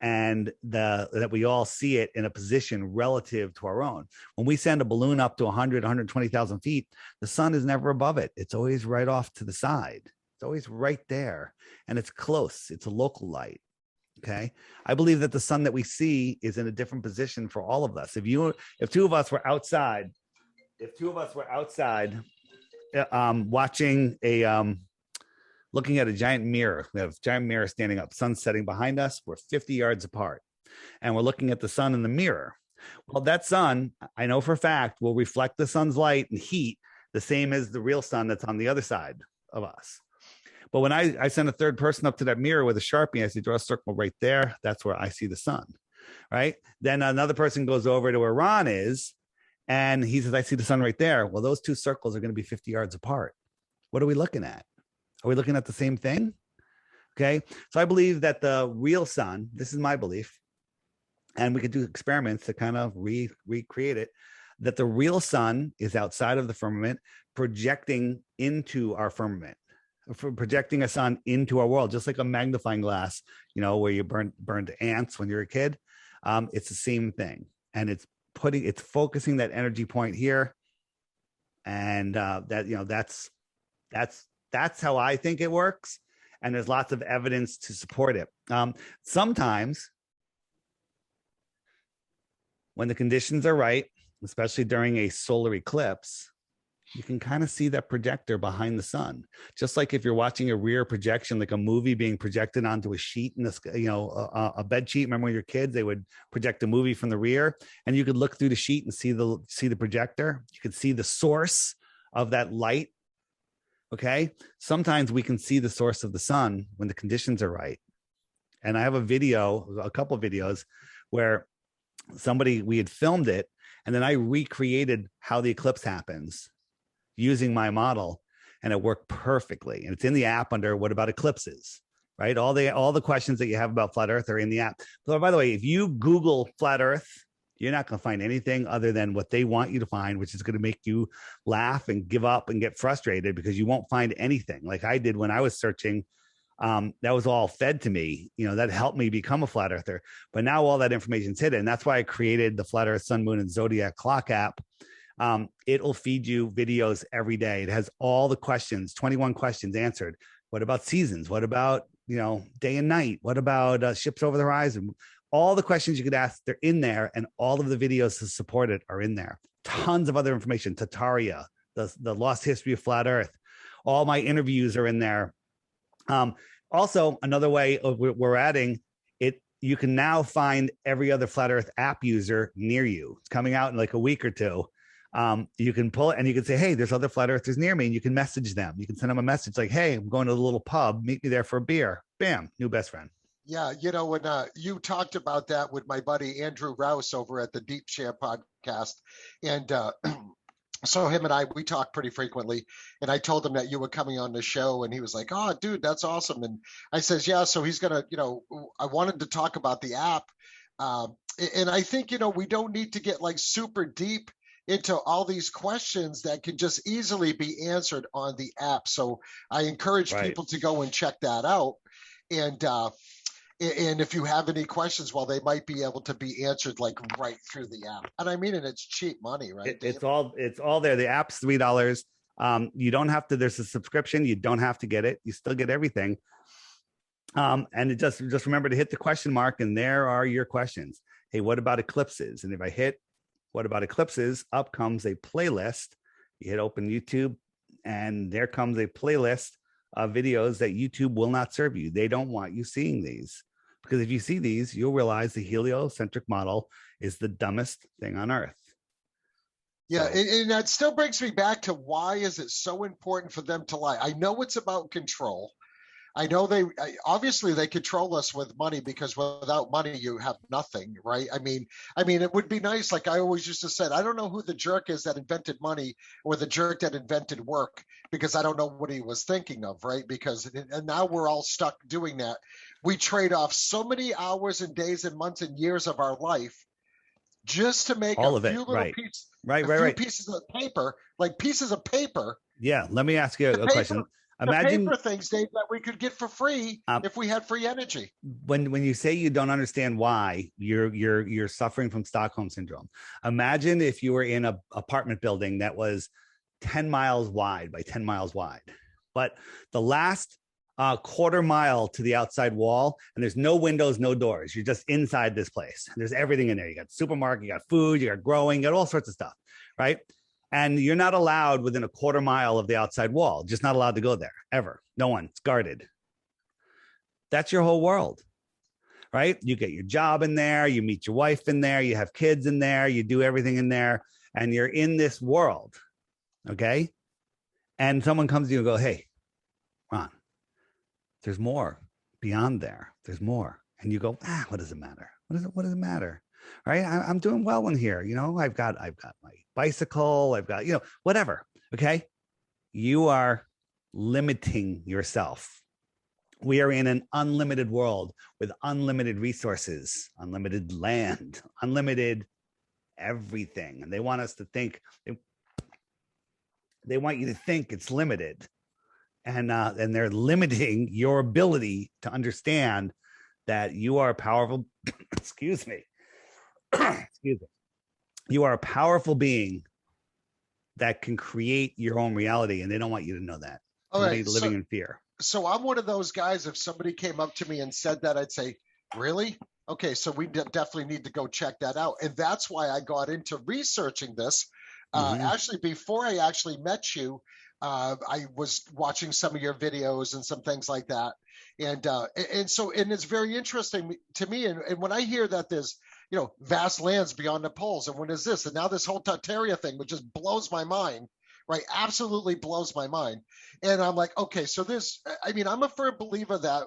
and that we all see it in a position relative to our own. When we send a balloon up to 100, 120,000 feet, the sun is never above it. It's always right off to the side. It's always right there, and it's close. It's a local light. Okay. I believe that the sun that we see is in a different position for all of us. If two of us were outside, watching looking at a giant mirror, we have a giant mirror standing up, sun setting behind us, we're 50 yards apart, and we're looking at the sun in the mirror. Well, that sun, I know for a fact, will reflect the sun's light and heat the same as the real sun that's on the other side of us. But when I send a third person up to that mirror with a Sharpie, I say, draw a circle right there. That's where I see the sun, right? Then another person goes over to where Ron is, and he says, I see the sun right there. Well, those two circles are going to be 50 yards apart. What are we looking at? Are we looking at the same thing? Okay. So I believe that the real sun, this is my belief, and we could do experiments to kind of recreate it, that the real sun is outside of the firmament, projecting into our firmament, projecting a sun into our world, just like a magnifying glass, where you burned ants when you're a kid. It's the same thing. And it's focusing that energy point here. And that's how I think it works. And there's lots of evidence to support it. Sometimes when the conditions are right, especially during a solar eclipse, you can kind of see that projector behind the sun. Just like if you're watching a rear projection, like a movie being projected onto a sheet in the, a bed sheet. Remember when you're kids, they would project a movie from the rear, and you could look through the sheet and see the projector. You could see the source of that light. Okay. Sometimes we can see the source of the sun when the conditions are right. And I have a couple of videos where we had filmed it, and then I recreated how the eclipse happens using my model, and it worked perfectly. And it's in the app under what about eclipses, right? All the questions that you have about flat Earth are in the app. So by the way, if you Google flat Earth, you're not going to find anything other than what they want you to find, which is going to make you laugh and give up and get frustrated because you won't find anything like I did when I was searching. That was all fed to me. That helped me become a flat earther. But now all that information's hidden. That's why I created the Flat Earth, Sun, Moon, and Zodiac Clock app. It'll feed you videos every day. It has all the questions, 21 questions answered. What about seasons? What about, day and night? What about ships over the horizon? All the questions you could ask, they're in there, and all of the videos to support it are in there. Tons of other information. Tataria, the lost history of flat Earth. All my interviews are in there. Also, another way we're adding it, you can now find every other flat Earth app user near you. It's coming out in like a week or two. You can pull it and you can say, hey, there's other flat earthers near me, and you can message them. You can send them a message like, hey, I'm going to the little pub. Meet me there for a beer. Bam, new best friend. Yeah, when you talked about that with my buddy Andrew Rouse over at the Deep Share podcast, and so him and we talk pretty frequently, and I told him that you were coming on the show, and he was like, oh, dude, that's awesome. And I says, yeah, so he's going to, I wanted to talk about the app. And I think, we don't need to get like super deep into all these questions that can just easily be answered on the app. So I encourage people to go and check that out. And if you have any questions, well, they might be able to be answered like right through the app. And I mean, and it's cheap money, right? It's all there. The app's $3. You don't have to, there's a subscription. You don't have to get it. You still get everything. And it just remember to hit the question mark, and there are your questions. Hey, what about eclipses? And if I hit what about eclipses, up comes a playlist. You hit open YouTube, and there comes a playlist of videos that YouTube will not serve you. They don't want you seeing these, because if you see these, you'll realize the heliocentric model is the dumbest thing on Earth. Yeah, and that still brings me back to why is it so important for them to lie? I know it's about control. I know obviously they control us with money, because without money you have nothing, right? I mean, it would be nice. Like I always used to say, I don't know who the jerk is that invented money or the jerk that invented work, because I don't know what he was thinking of, right? And now we're all stuck doing that. We trade off so many hours and days and months and years of our life just to make all a of it, few little pieces, pieces of paper, like pieces of paper. Yeah, let me ask you a question. Imagine the paper things, Dave, that we could get for free if we had free energy. When you say you don't understand why, you're suffering from Stockholm syndrome. Imagine if you were in an apartment building that was 10 miles wide by 10 miles wide, but the last quarter mile to the outside wall, and there's no windows, no doors. You're just inside this place. There's everything in there. You got supermarket, you got food, you got growing, you got all sorts of stuff, right? And you're not allowed within a quarter mile of the outside wall, just not allowed to go there ever. No one, it's guarded. That's your whole world, right? You get your job in there, you meet your wife in there, you have kids in there, you do everything in there, and you're in this world, okay? And someone comes to you and go, hey, Ron, there's more beyond there. There's more. And you go, what does it matter? What does it matter? Right? I'm doing well in here. I've got my bicycle. I've got, whatever. Okay. You are limiting yourself. We are in an unlimited world with unlimited resources, unlimited land, unlimited everything. And they want us to think, they want you to think it's limited. And they're limiting your ability to understand that you are powerful. Excuse me. You are a powerful being that can create your own reality, and they don't want you to know that. All right, living in fear. So I'm one of those guys. If somebody came up to me and said that, I'd say, really? Okay, so we definitely need to go check that out. And that's why I got into researching this. Actually, before I actually met you, I was watching some of your videos and some things like that. And it's very interesting to me. And when I hear that there's, vast lands beyond the poles, and when is this? And now this whole Tataria thing, which just blows my mind, right? Absolutely blows my mind. And I'm like, okay, so I'm a firm believer that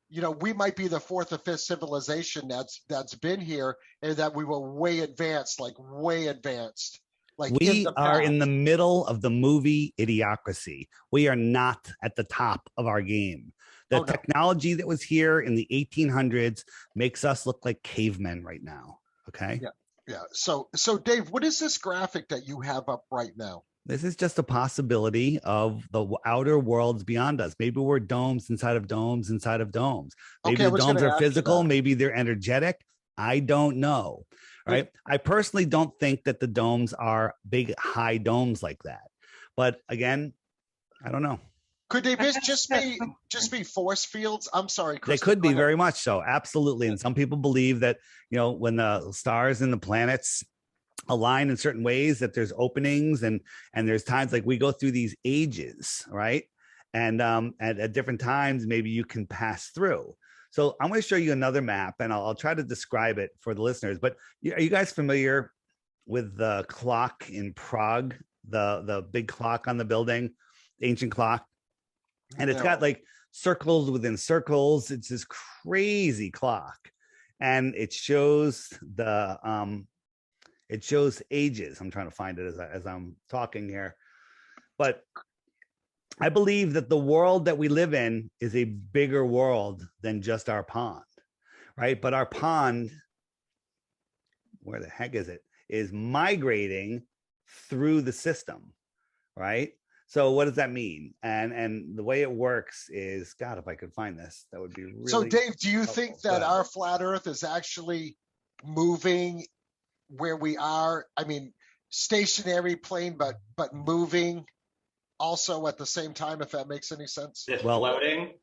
you know, we might be the fourth or fifth civilization that's been here, and that we were way advanced, like way advanced. Like we are in the middle of the movie Idiocracy. We are not at the top of our game. The technology that was here in the 1800s makes us look like cavemen right now. Okay. Yeah. So Dave, what is this graphic that you have up right now? This is just a possibility of the outer worlds beyond us. Maybe we're domes inside of domes inside of domes. Maybe the domes are physical. Maybe they're energetic. I don't know. Right. I personally don't think that the domes are big, high domes like that. But again, I don't know. Could they just be force fields? I'm sorry, Chris. They could be very much so. Absolutely. And some people believe that, you know, when the stars and the planets align in certain ways, that there's openings and there's times like we go through these ages, right? And at different times, maybe you can pass through. So I'm going to show you another map, and I'll try to describe it for the listeners. But are you guys familiar with the clock in Prague, the big clock on the building, the ancient clock? And it's got like circles within circles. It's this crazy clock, and it shows ages. I'm trying to find it as I'm talking here, but I believe that the world that we live in is a bigger world than just our pond, right? But our pond, where the heck is it, is migrating through the system, right? So what does that mean? And the way it works is, God, if I could find this, that would be really. So Dave, do you think that our flat Earth is actually moving where we are? I mean, stationary plane, but moving also at the same time, if that makes any sense? It's floating?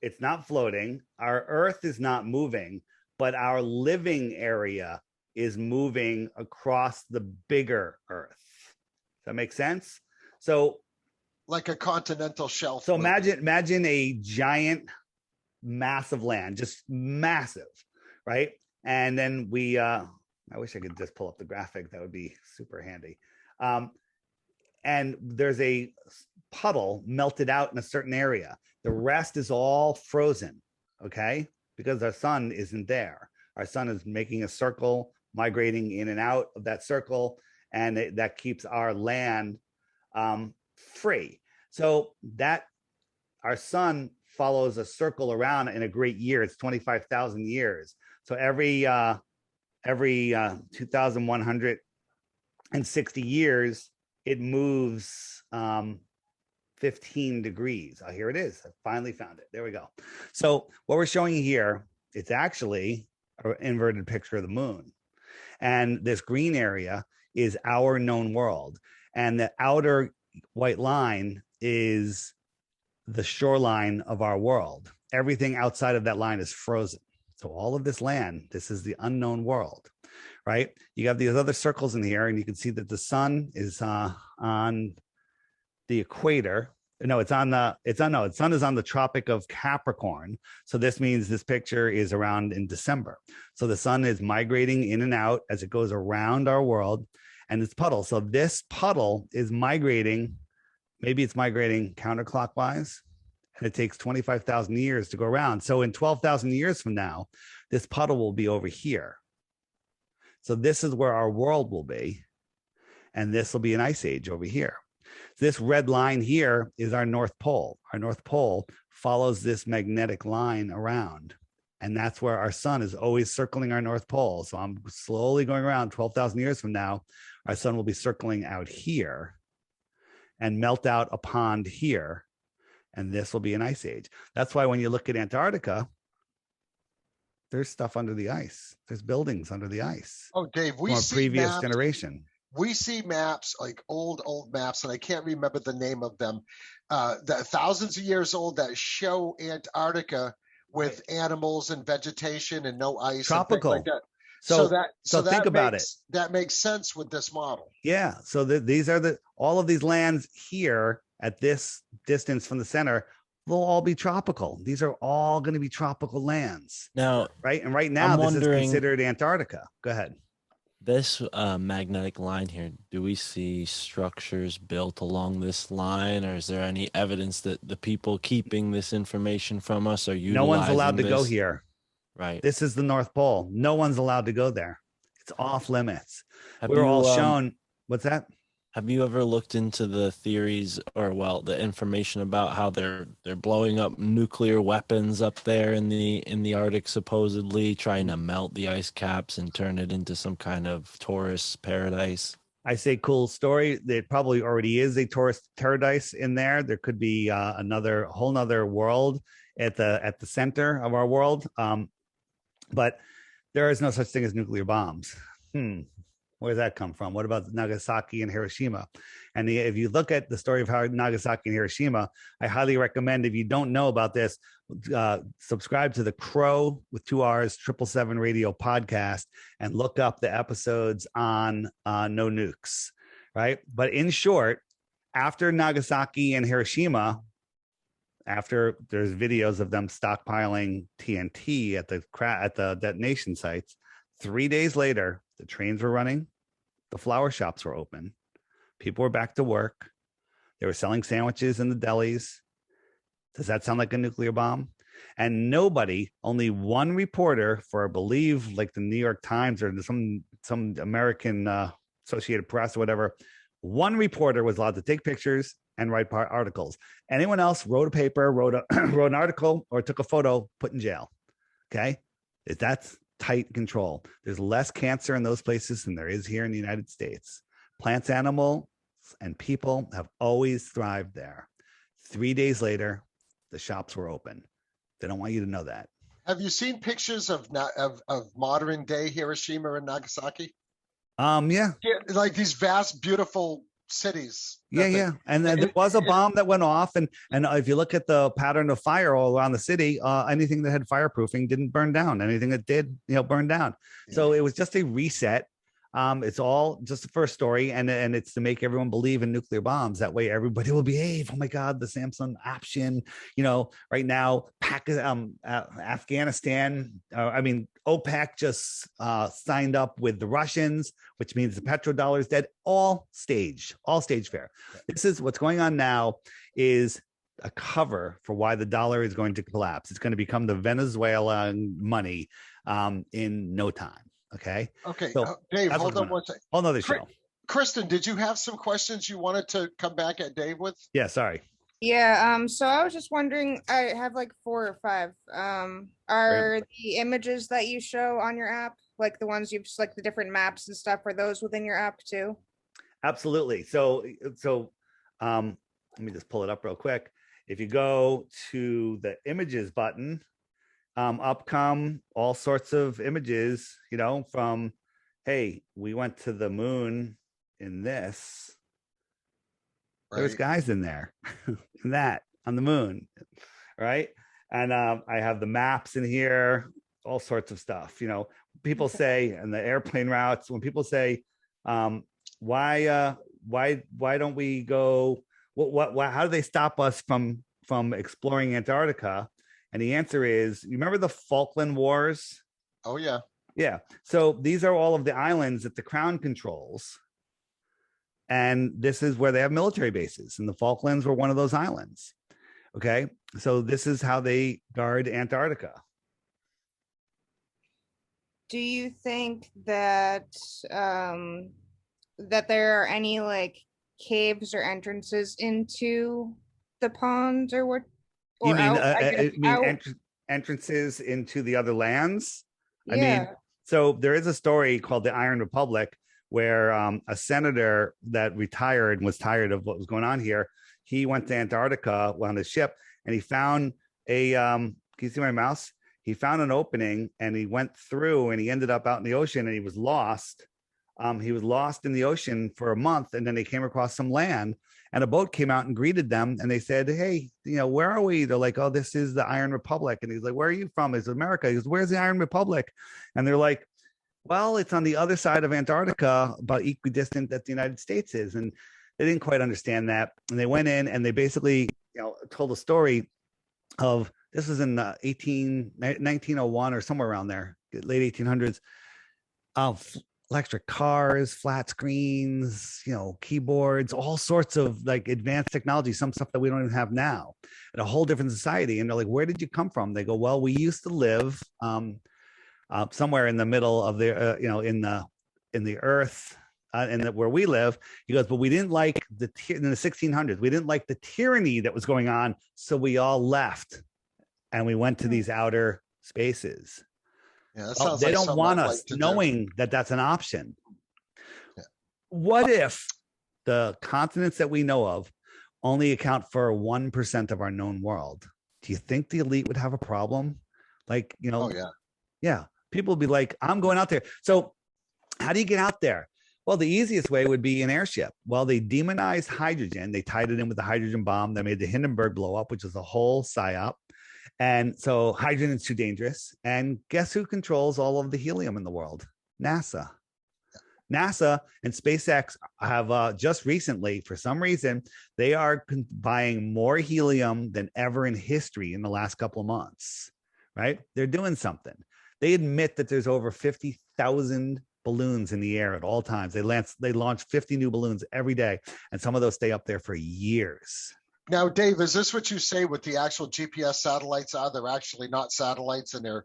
It's not floating. Our Earth is not moving, but our living area is moving across the bigger Earth. Does that make sense? So, like a continental shelf. So imagine a giant mass of land, just massive, right? And then we, I wish I could just pull up the graphic. That would be super handy. And there's a puddle melted out in a certain area. The rest is all frozen, okay? Because our sun isn't there. Our sun is making a circle, migrating in and out of that circle, and that keeps our land free. So that our sun follows a circle around in a great year. It's 25,000 years. So every 2,160 years, it moves 15 degrees. Oh, here it is. I finally found it. There we go. So what we're showing you here, it's actually an inverted picture of the moon. And this green area is our known world. And the outer white line is the shoreline of our world. Everything outside of that line is frozen. So all of this land, this is the unknown world, right? You have these other circles in here, and you can see that the sun is on the equator. No, the sun is on the Tropic of Capricorn. So this means this picture is around in December. So the sun is migrating in and out as it goes around our world, and this puddle. So this puddle is migrating, maybe it's migrating counterclockwise, and it takes 25,000 years to go around. So in 12,000 years from now, this puddle will be over here. So this is where our world will be. And this will be an ice age over here. This red line here is our North Pole. Our North Pole follows this magnetic line around. And that's where our sun is always circling our North Pole. So I'm slowly going around 12,000 years from now, our sun will be circling out here and melt out a pond here. And this will be an ice age. That's why when you look at Antarctica, there's stuff under the ice. There's buildings under the ice. Oh, Dave, we see previous maps, generation. We see maps, like old maps, and I can't remember the name of them, that thousands of years old, that show Antarctica with animals and vegetation and no ice. Tropical. And things like that. So think about it. That makes sense with this model. Yeah. So these are all of these lands here at this distance from the center, they'll all be tropical. These are all going to be tropical lands. Now, right? And right now, this is considered Antarctica. Go ahead. This magnetic line here, do we see structures built along this line, or is there any evidence that the people keeping this information from us are utilizing No one's allowed to go this? here. Right. This is the North Pole. No one's allowed to go there. It's off limits. Have We were all you, shown. What's that? Have you ever looked into the theories, or well, the information about how they're blowing up nuclear weapons up there in the Arctic, supposedly trying to melt the ice caps and turn it into some kind of tourist paradise? I say cool story. There probably already is a tourist paradise in there. There could be another whole nother world at the center of our world. But there is no such thing as nuclear bombs. Where does that come from? What about Nagasaki and Hiroshima? And if you look at the story of how Nagasaki and Hiroshima, I highly recommend, if you don't know about this, subscribe to the Crow with 2 R's 777 radio podcast and look up the episodes on no nukes, right? But in short, after Nagasaki and Hiroshima, after there's videos of them stockpiling TNT at the detonation sites, 3 days later, the trains were running, the flower shops were open, people were back to work, they were selling sandwiches in the delis. Does that sound like a nuclear bomb? And nobody, only one reporter for, I believe, like the New York Times or some American Associated Press or whatever, one reporter was allowed to take pictures and write articles. Anyone else wrote a paper, wrote an article, or took a photo, put in jail. Okay, that's tight control. There's less cancer in those places than there is here in the United States. Plants, animals, and people have always thrived there. 3 days later, the shops were open. They don't want you to know that. Have you seen pictures of modern day Hiroshima and Nagasaki? Yeah, like these vast, beautiful cities. Yeah. And then there was a bomb that went off, and if you look at the pattern of fire all around the city, anything that had fireproofing didn't burn down. Anything that did, burned down. Yeah. So it was just a reset. It's all just the first story, and it's to make everyone believe in nuclear bombs. That way, everybody will behave. Oh my God, the Samsung option. Right now, Afghanistan. OPEC just signed up with the Russians, which means the petrodollar is dead. All stage fair. This is what's going on now. Is a cover for why the dollar is going to collapse. It's going to become the Venezuelan money in no time. Okay. So, Dave, hold on one second. Whole nother show. Kristen, did you have some questions you wanted to come back at Dave with? Yeah, sorry. Yeah, so I was just wondering, I have like 4 or 5. Are the images that you show on your app, like the ones you've like the different maps and stuff, are those within your app too? Absolutely. So let me just pull it up real quick. If you go to the images button, up come all sorts of images, from, hey, we went to the moon in this. Right. There's guys in there, in that, on the moon, right? And I have the maps in here, all sorts of stuff. People say, and the airplane routes, when people say, why don't we go? What? How do they stop us from exploring Antarctica? And the answer is, you remember the Falkland Wars? Oh, yeah. Yeah. So these are all of the islands that the Crown controls. And this is where they have military bases. And the Falklands were one of those islands. Okay. So this is how they guard Antarctica. Do you think that that there are any like caves or entrances into the ponds or what? You mean, entrances into the other lands? Yeah. So there is a story called the Iron Republic where a senator that retired and was tired of what was going on here, he went to Antarctica on his ship and he found can you see my mouse? He found an opening and he went through and he ended up out in the ocean and he was lost. He was lost in the ocean for a month, and then they came across some land and a boat came out and greeted them. And they said, hey, where are we? They're like, oh, this is the Iron Republic. And he's like, where are you from? He says, America. He goes, where's the Iron Republic? And they're like, well, it's on the other side of Antarctica, about equidistant that the United States is. And they didn't quite understand that. And they went in and they basically, told a story of, this was in 1901 or somewhere around there, late 1800s. electric cars, flat screens, keyboards, all sorts of like advanced technology, some stuff that we don't even have now, and a whole different society. And they're like, where did you come from? They go, well, we used to live somewhere in the middle of the, in the earth, where we live. He goes, but we didn't like in the 1600s, we didn't like the tyranny that was going on. So we all left and we went to these outer spaces. Yeah, they don't want us knowing that that's an option. Yeah. What if the continents that we know of only account for 1% of our known world? Do you think the elite would have a problem? Like, Oh, yeah. Yeah. People would be like, I'm going out there. So how do you get out there? Well, the easiest way would be an airship. Well, they demonized hydrogen. They tied it in with the hydrogen bomb. They made the Hindenburg blow up, which is a whole psyop. And so hydrogen is too dangerous. And guess who controls all of the helium in the world? NASA. NASA and SpaceX have just recently, for some reason, they are buying more helium than ever in history in the last couple of months, right? They're doing something. They admit that there's over 50,000 balloons in the air at all times. They launch 50 new balloons every day, and some of those stay up there for years. Now, Dave, is this what you say with the actual GPS satellites are? They're actually not satellites and they're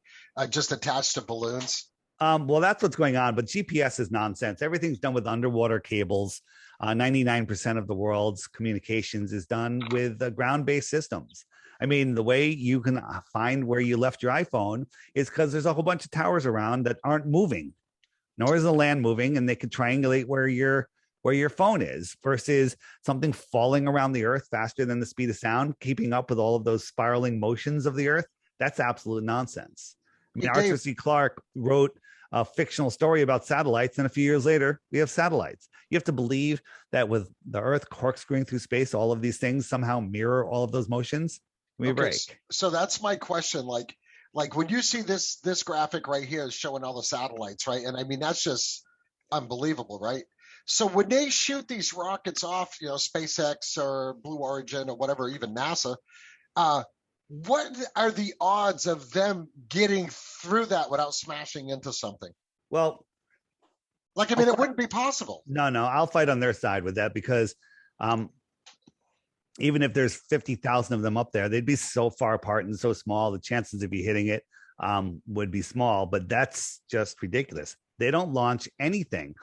just attached to balloons? Well, that's what's going on, but GPS is nonsense. Everything's done with underwater cables. 99% of the world's communications is done with ground-based systems. I mean, the way you can find where you left your iPhone is because there's a whole bunch of towers around that aren't moving, nor is the land moving, and they can triangulate where your phone is versus something falling around the earth faster than the speed of sound, keeping up with all of those spiraling motions of the earth. That's absolute nonsense. I mean, Arthur C. Clarke wrote a fictional story about satellites, and a few years later, we have satellites. You have to believe that with the earth corkscrewing through space, all of these things somehow mirror all of those motions. Give me a break. So that's my question. Like when you see this graphic right here is showing all the satellites, right? And I mean, that's just unbelievable, right? So when they shoot these rockets off, SpaceX or Blue Origin or whatever, even NASA, what are the odds of them getting through that without smashing into something? Well, it wouldn't be possible. No, I'll fight on their side with that because even if there's 50,000 of them up there, they'd be so far apart and so small, the chances of you hitting it would be small, but that's just ridiculous. They don't launch anything.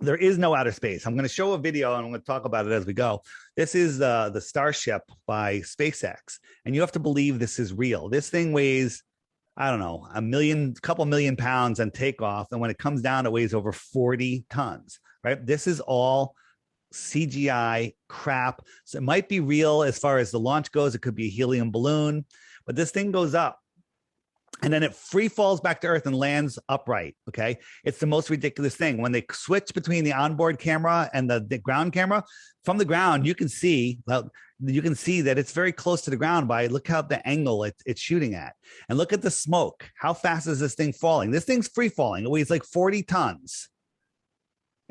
There is no outer space. I'm going to show a video and I'm going to talk about it as we go. This is the Starship by SpaceX, and you have to believe this is real. This thing weighs, I don't know, couple million pounds on takeoff, and when it comes down, it weighs over 40 tons. Right? This is all CGI crap. So it might be real as far as the launch goes. It could be a helium balloon, but this thing goes up and then it free falls back to Earth and lands upright. Okay. It's the most ridiculous thing. When they switch between the onboard camera and the ground camera, from the ground, you can see that it's very close to the ground by look at the angle it's shooting at, and look at the smoke. How fast is this thing falling? This thing's free falling. It weighs like 40 tons.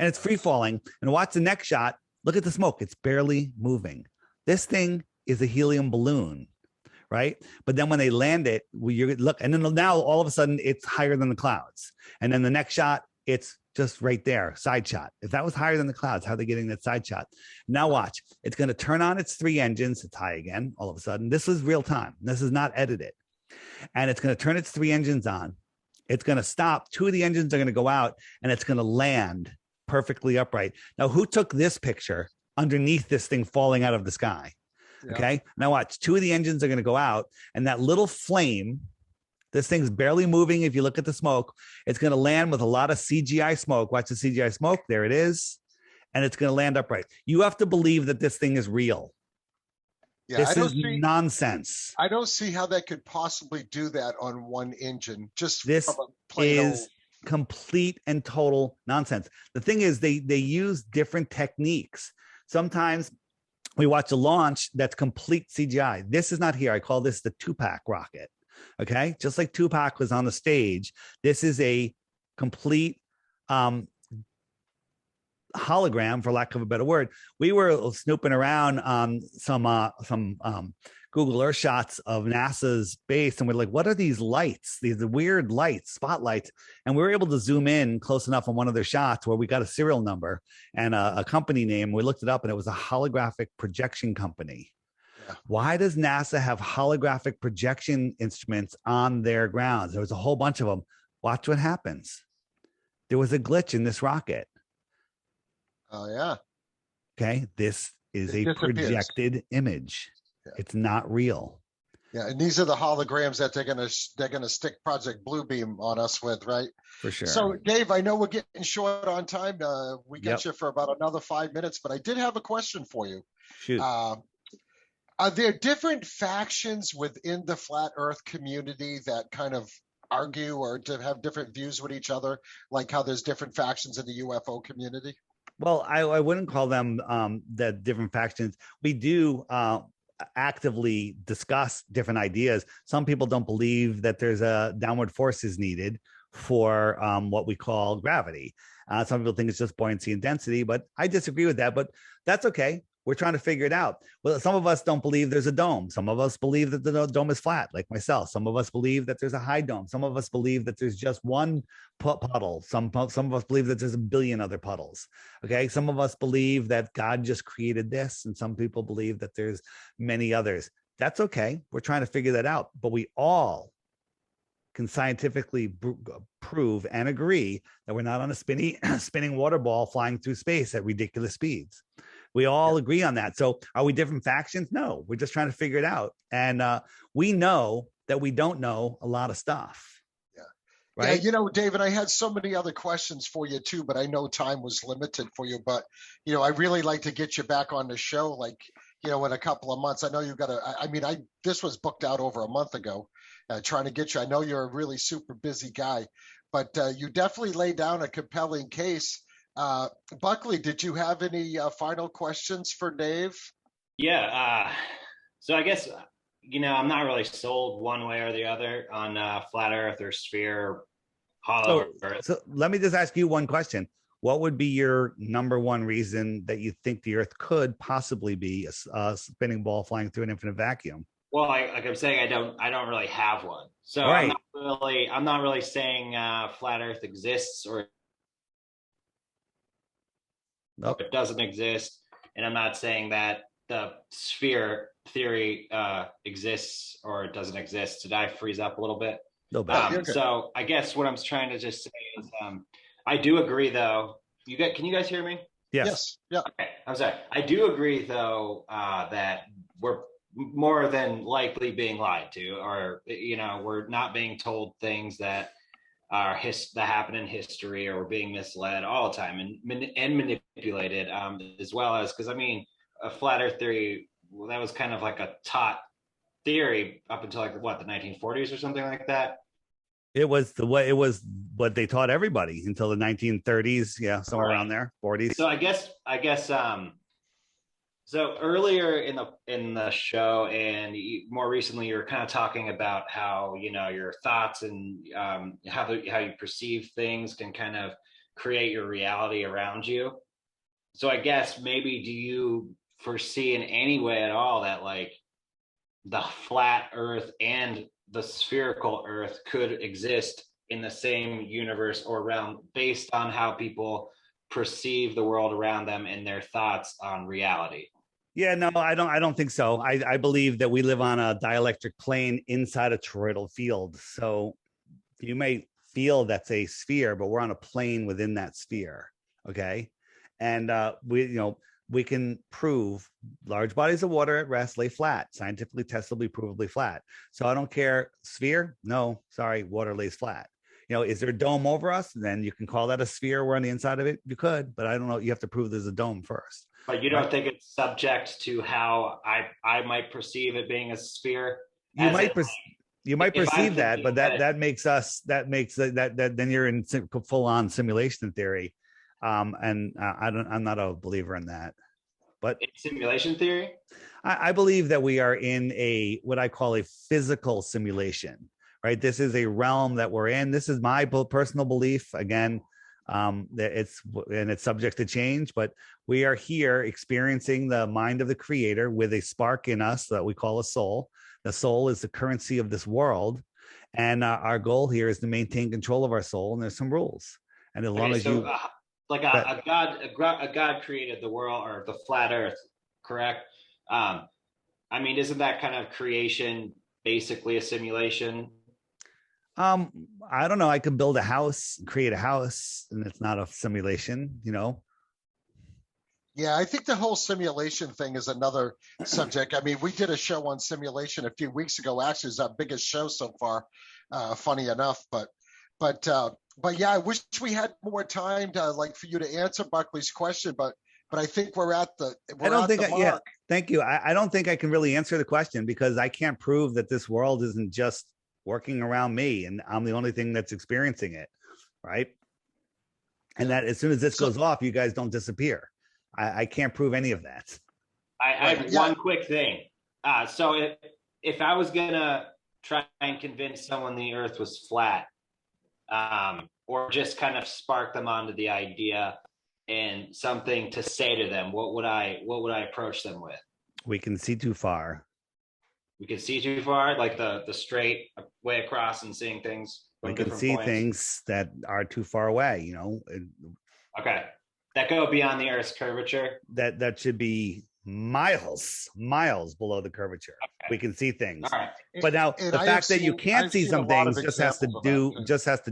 And it's free falling. And watch the next shot. Look at the smoke. It's barely moving. This thing is a helium balloon, right? But then when they land it, look, and then now all of a sudden it's higher than the clouds. And then the next shot, it's just right there, side shot. If that was higher than the clouds, how are they getting that side shot? Now watch. It's going to turn on its 3 engines. It's high again, all of a sudden. This is real time. This is not edited. And it's going to turn its 3 engines on. It's going to stop. 2 of the engines are going to go out, and it's going to land perfectly upright. Now, who took this picture underneath this thing falling out of the sky? Yeah. Okay. Now watch, 2 of the engines are going to go out, and that little flame, this thing's barely moving. If you look at the smoke, it's going to land with a lot of CGI smoke. Watch the CGI smoke. There it is. And it's going to land upright. You have to believe that this thing is real. Yeah, this is nonsense. I don't see how they could possibly do that on one engine. This is complete and total nonsense. The thing is, they use different techniques. Sometimes we watch a launch that's complete CGI. This is not here. I call this the Tupac rocket. Okay, just like Tupac was on the stage, this is a complete hologram, for lack of a better word. We were snooping around on some Google Earth shots of NASA's base, and we're like, what are these lights? These weird lights, spotlights. And we were able to zoom in close enough on one of their shots where we got a serial number and a company name. We looked it up, and it was a holographic projection company. Yeah. Why does NASA have holographic projection instruments on their grounds? There was a whole bunch of them. Watch what happens. There was a glitch in this rocket. Oh, yeah. Okay. This is a projected image. Yeah. It's not real. Yeah, and these are the holograms that they're gonna stick Project Bluebeam on us with, right? For sure. So, Dave, I know we're getting short on time. We got you for about another 5 minutes, but I did have a question for you. Shoot. Are there different factions within the flat Earth community that kind of argue or to have different views with each other, like how there's different factions in the UFO community? Well, I wouldn't call them the different factions. We do actively discuss different ideas. Some people don't believe that there's a downward force is needed for what we call gravity. Some people think it's just buoyancy and density, but I disagree with that, but that's okay. We're trying to figure it out. Well, some of us don't believe there's a dome. Some of us believe that the dome is flat, like myself. Some of us believe that there's a high dome. Some of us believe that there's just one puddle. Some of us believe that there's a billion other puddles. Okay. Some of us believe that God just created this, and some people believe that there's many others. That's okay. We're trying to figure that out, but we all can scientifically prove and agree that we're not on a spinning water ball flying through space at ridiculous speeds. We all agree on that. So are we different factions? No, we're just trying to figure it out. And we know that we don't know a lot of stuff. Yeah. Right. Yeah, you know, David, I had so many other questions for you too, but I know time was limited for you. But, you know, I really like to get you back on the show, like, you know, in a couple of months. I know you've got this was booked out over a month ago, trying to get you. I know you're a really super busy guy, but you definitely laid down a compelling case. Buckley, did you have any final questions for Dave? Yeah. So I guess, you know, I'm not really sold one way or the other on flat Earth or sphere or hollow Earth. So let me just ask you one question. What would be your number one reason that you think the Earth could possibly be a spinning ball flying through an infinite vacuum? Well, like I'm saying, I don't really have one. So right. I'm not really saying flat Earth exists or Nope. It doesn't exist, and I'm not saying that the sphere theory exists or it doesn't exist. Did I freeze up a little bit? No bad. So I guess what I'm trying to just say is I do agree, though. Can you guys hear me? Yes. Yeah. Okay. I'm sorry. I do agree, though, that we're more than likely being lied to, or, you know, we're not being told things that that happen in history, or we're being misled all the time and manipulated, as well as, because I mean, a flat Earth theory, well, that was kind of like a taught theory up until like the 1940s or something like that. It was what they taught everybody until the 1930s, somewhere around there, 40s. So I guess so earlier in the show and more recently, you were kind of talking about how, you know, your thoughts and how you perceive things can kind of create your reality around you. So I guess maybe, do you foresee in any way at all that like the flat Earth and the spherical Earth could exist in the same universe or realm based on how people perceive the world around them and their thoughts on reality? Yeah, no, I don't think so. I believe that we live on a dielectric plane inside a toroidal field. So you may feel that's a sphere, but we're on a plane within that sphere. Okay. And we can prove large bodies of water at rest lay flat, scientifically testably, provably flat. So I don't care. Sphere? No, sorry, water lays flat. You know, is there a dome over us? Then you can call that a sphere. We're on the inside of it. You could, but I don't know. You have to prove there's a dome first. But you don't think it's subject to how I might perceive it being a sphere? You might perceive that, but that makes then you're in full on simulation theory. And I'm not a believer in that. But in simulation theory, I believe that we are in what I call a physical simulation. Right, this is a realm that we're in. This is my personal belief. Again, It's subject to change, but we are here experiencing the mind of the creator with a spark in us that we call a soul. The soul is the currency of this world. And our goal here is to maintain control of our soul. And there's some rules. And as long as you like a God created the world or the flat earth, correct? I mean, isn't that kind of creation basically a simulation? I don't know. I could build a house, create a house, and it's not a simulation, you know? Yeah, I think the whole simulation thing is another subject. I mean, we did a show on simulation a few weeks ago. Actually, it's our biggest show so far. Funny enough, but yeah, I wish we had more time to for you to answer Buckley's question. But I think we're at the mark. Yeah, thank you. I don't think I can really answer the question because I can't prove that this world isn't just working around me and I'm the only thing that's experiencing it, right? And that as soon as this goes off, you guys don't disappear. I can't prove any of that. I have one quick thing. So if I was gonna try and convince someone the Earth was flat, or just kind of spark them onto the idea and something to say to them, what would I approach them with? We can see too far. We can see too far, like the straight way across and seeing things. We can see things that are too far away, you know. Okay. That go beyond the Earth's curvature? That should be miles below the curvature. Okay. We can see things. All right. But now the fact that you can't see some things just has to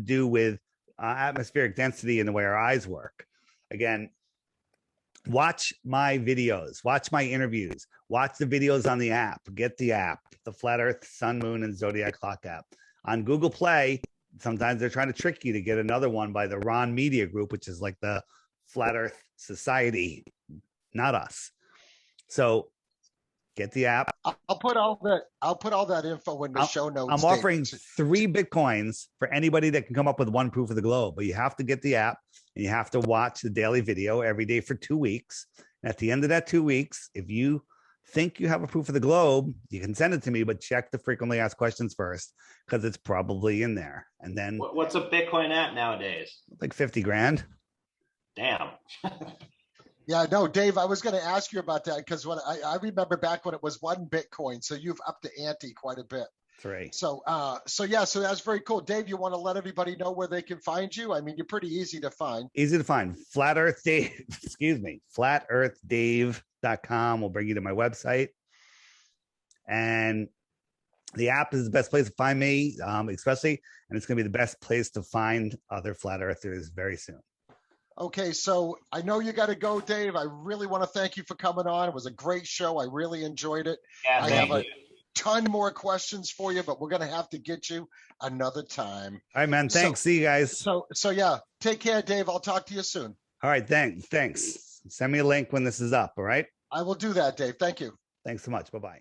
do with atmospheric density and the way our eyes work. Again, watch my videos, watch my interviews, watch the videos on the app, get the app, the Flat Earth, Sun, Moon, and Zodiac Clock app. On Google Play, sometimes they're trying to trick you to get another one by the Ron Media Group, which is like the Flat Earth Society, not us. So get the app. I'll put all that info in the show notes. I'm offering 3 Bitcoins for anybody that can come up with one proof of the globe, but you have to get the app and you have to watch the daily video every day for 2 weeks. And at the end of that 2 weeks, if you think you have a proof of the globe, you can send it to me, but check the frequently asked questions first because it's probably in there. And then what's a Bitcoin at nowadays? Like 50 grand. Damn. Yeah, no, Dave, I was going to ask you about that because when I remember back when it was 1 Bitcoin, so you've upped the ante quite a bit. 3. So that's very cool. Dave, you want to let everybody know where they can find you? I mean, you're pretty easy to find. Easy to find. Flat Earth Dave, flatearthdave.com will bring you to my website. And the app is the best place to find me, especially, and it's going to be the best place to find other flat earthers very soon. Okay, so I know you got to go, Dave. I really want to thank you for coming on. It was a great show. I really enjoyed it. Yeah, I have a ton more questions for you, but we're going to have to get you another time. All right, man. Thanks. See you guys. So yeah, take care, Dave. I'll talk to you soon. All right, thanks. Send me a link when this is up, all right? I will do that, Dave. Thank you. Thanks so much. Bye-bye.